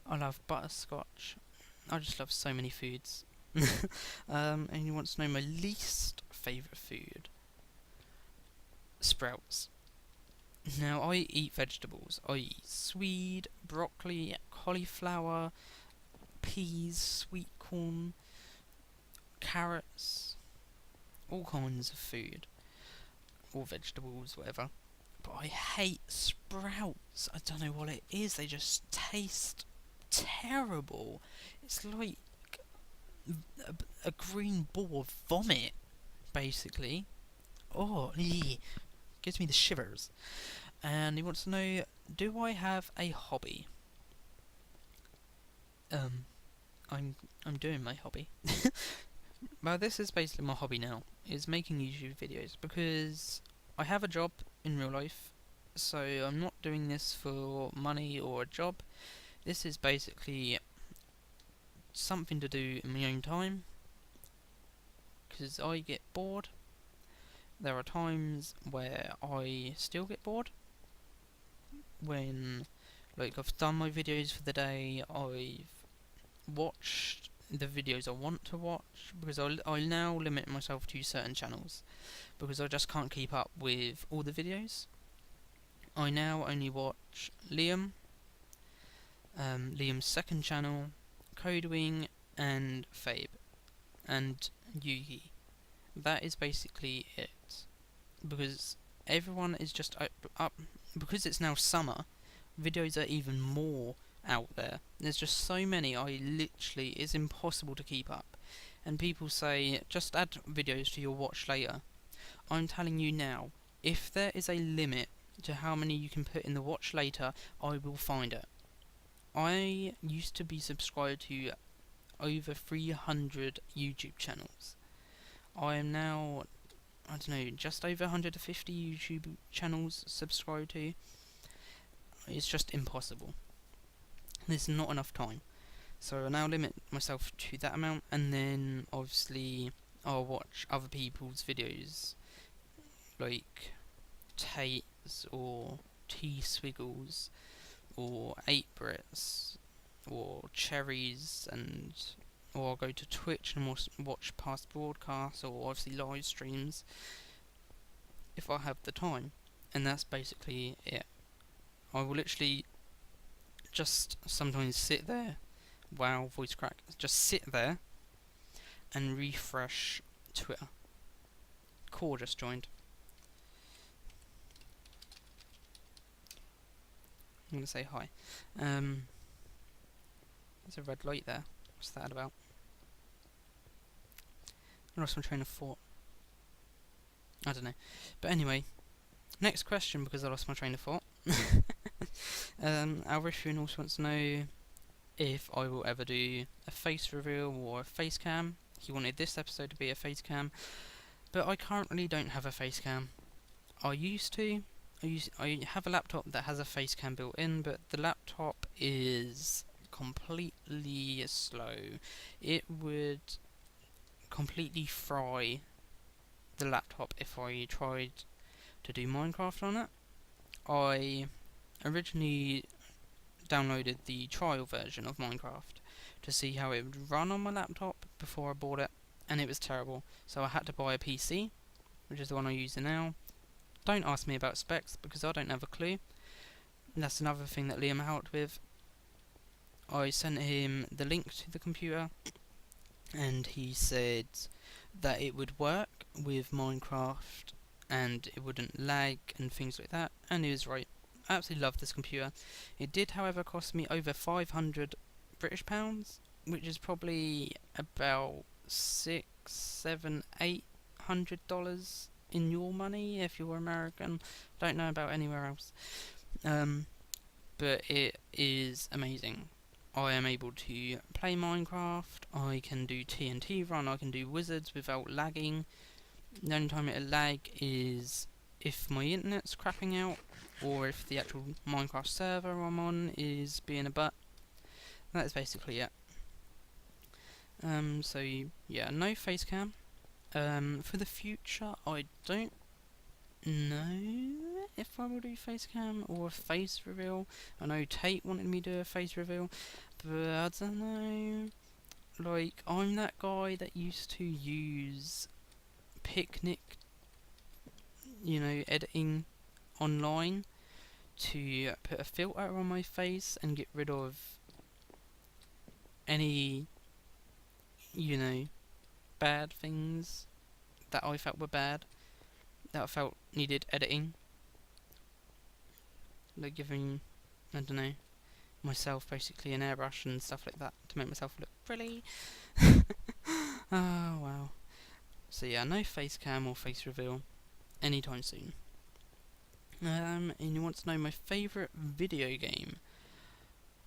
I love butterscotch, I just love so many foods. And he wants to know my least favourite food. Sprouts. Now, I eat vegetables. I eat swede, broccoli, cauliflower, peas, sweet corn, carrots, all kinds of food, or vegetables, whatever. But I hate sprouts. I don't know what it is, they just taste terrible. It's like a green ball of vomit, basically. Oh, gives me the shivers. And he wants to know, do I have a hobby? I'm doing my hobby. Well, this is basically my hobby now, is making YouTube videos, because I have a job in real life, so I'm not doing this for money or a job. This is basically something to do in my own time, because I get bored. There are times where I still get bored, when, like, I've done my videos for the day, I've watched the videos I want to watch, because I'll now limit myself to certain channels, because I just can't keep up with all the videos. I now only watch Liam, Liam's second channel, Codewing, and Fabe, and Yugi. That is basically it, because everyone is just up because it's now summer, videos are even more out there. There's just so many, it's impossible to keep up. And people say, just add videos to your watch later. I'm telling you now, if there is a limit to how many you can put in the watch later, I will find it. I used to be subscribed to over 300 YouTube channels. I am now, I don't know, just over 150 YouTube channels subscribed to. It's just impossible. There's not enough time. So I now limit myself to that amount, and then obviously I'll watch other people's videos, like Tate's or T Swiggles or 8 Brits or Cherries, and or I'll go to Twitch and watch past broadcasts or obviously live streams if I have the time. And that's basically it. I will literally just sometimes sit there, wow, voice crack, just sit there and refresh Twitter. Core just joined. I'm gonna say hi. There's a red light there. What's that about? I lost my train of thought. I don't know. But anyway, next question, because I lost my train of thought. Alrician also wants to know if I will ever do a face reveal or a face cam. He wanted this episode to be a face cam, but I currently don't have a face cam. I used to. I have a laptop that has a face cam built in, but the laptop is completely slow. It would completely fry the laptop if I tried to do Minecraft on it. I originally downloaded the trial version of Minecraft to see how it would run on my laptop before I bought it, and it was terrible. So I had to buy a PC, which is the one I use now. Don't ask me about specs because I don't have a clue. And that's another thing that Liam helped with. I sent him the link to the computer, and he said that it would work with Minecraft and it wouldn't lag and things like that, and he was right. I absolutely love this computer. It did, however, cost me over 500 British pounds, which is probably about $600-800 in your money if you're American. Don't know about anywhere else. But it is amazing. I am able to play Minecraft, I can do TNT run, I can do wizards without lagging. The only time it'll lag is if my internet's crapping out, or if the actual Minecraft server I'm on is being a butt. That's basically it. So yeah, no face cam. For the future, I don't know if I will do face cam or a face reveal. I know Tate wanted me to do a face reveal, but I don't know. Like, I'm that guy that used to use Picnic, editing online to put a filter on my face and get rid of any, bad things that I felt were bad, that I felt needed editing. Like giving, I don't know, myself basically an airbrush and stuff like that to make myself look pretty. Oh wow. So yeah, no face cam or face reveal anytime soon. And you want to know my favourite video game.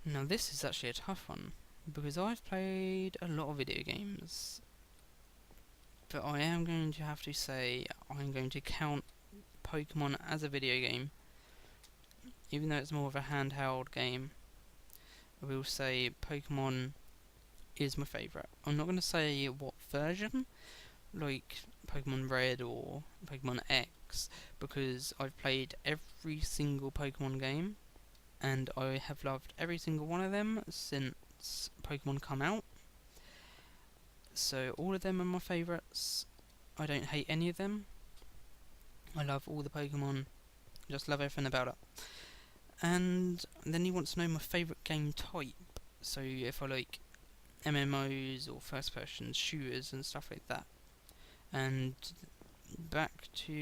Now this is actually a tough one, because I've played a lot of video games, but I am going to have to say I'm going to count Pokemon as a video game, even though it's more of a handheld game. I will say Pokemon is my favourite. I'm not going to say what version, like Pokemon Red or Pokemon X, because I've played every single Pokemon game, and I have loved every single one of them since Pokemon come out. So all of them are my favourites. I don't hate any of them. I love all the Pokemon. Just love everything about it. And then he wants to know my favourite game type. So if I like MMOs or first person shooters and stuff like that. And back to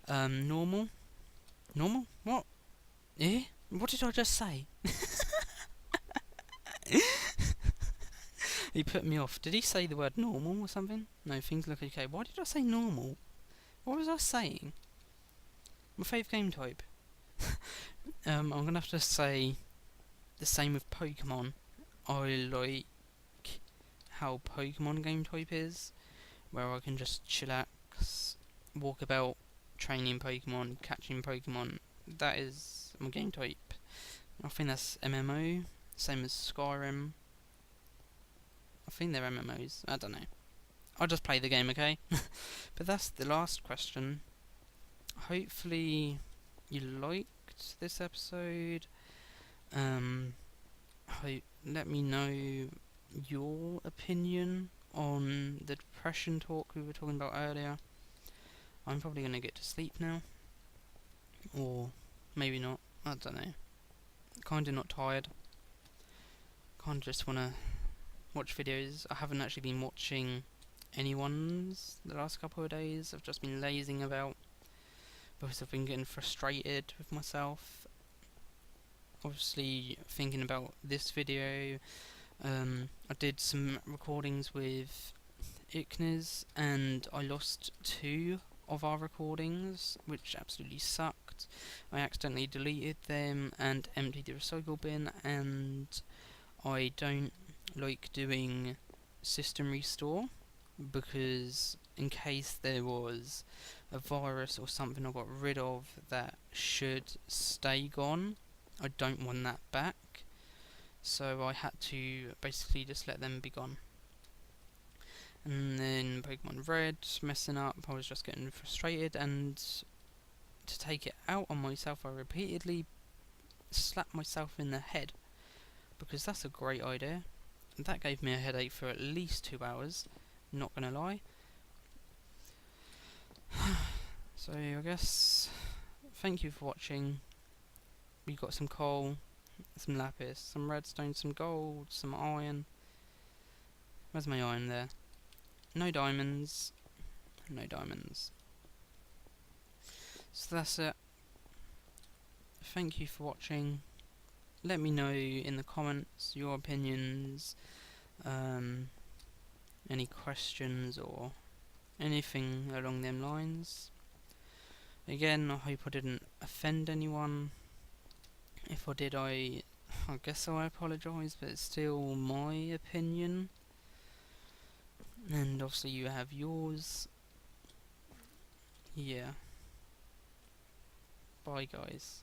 normal. Normal? What? Eh? What did I just say? He put me off. Did he say the word normal or something? No, things look okay. Why did I say normal? What was I saying? My favourite game type. I'm gonna have to say the same with Pokemon. I like how Pokemon game type is, where I can just chillax, walk about, training Pokemon, catching Pokemon. That is my game type. I think that's MMO, same as Skyrim. I think they're MMOs, I don't know. I'll just play the game, okay? But that's the last question. Hopefully you liked this episode. Let me know your opinion on the depression talk we were talking about earlier. I'm probably going to get to sleep now. Or maybe not. I don't know. Kinda not tired. Kinda just want to watch videos. I haven't actually been watching anyone's the last couple of days. I've just been lazing about because I've been getting frustrated with myself. Obviously thinking about this video, I did some recordings with Ickniz and I lost 2 of our recordings, which absolutely sucked. I accidentally deleted them and emptied the recycle bin, and I don't like doing system restore because in case there was a virus or something I got rid of that should stay gone, I don't want that back. So I had to basically just let them be gone. And then Pokemon Red messing up, I was just getting frustrated, and to take it out on myself I repeatedly slapped myself in the head, because that's a great idea. And that gave me a headache for at least 2 hours, not gonna lie. So I guess, thank you for watching. We got some coal, some lapis, some redstone, some gold, some iron. Where's my iron there? No diamonds. No diamonds. So that's it. Thank you for watching. Let me know in the comments your opinions, any questions or anything along them lines. Again, I hope I didn't offend anyone. If I did, I guess I apologise, but it's still my opinion. And obviously you have yours. Yeah. Bye guys.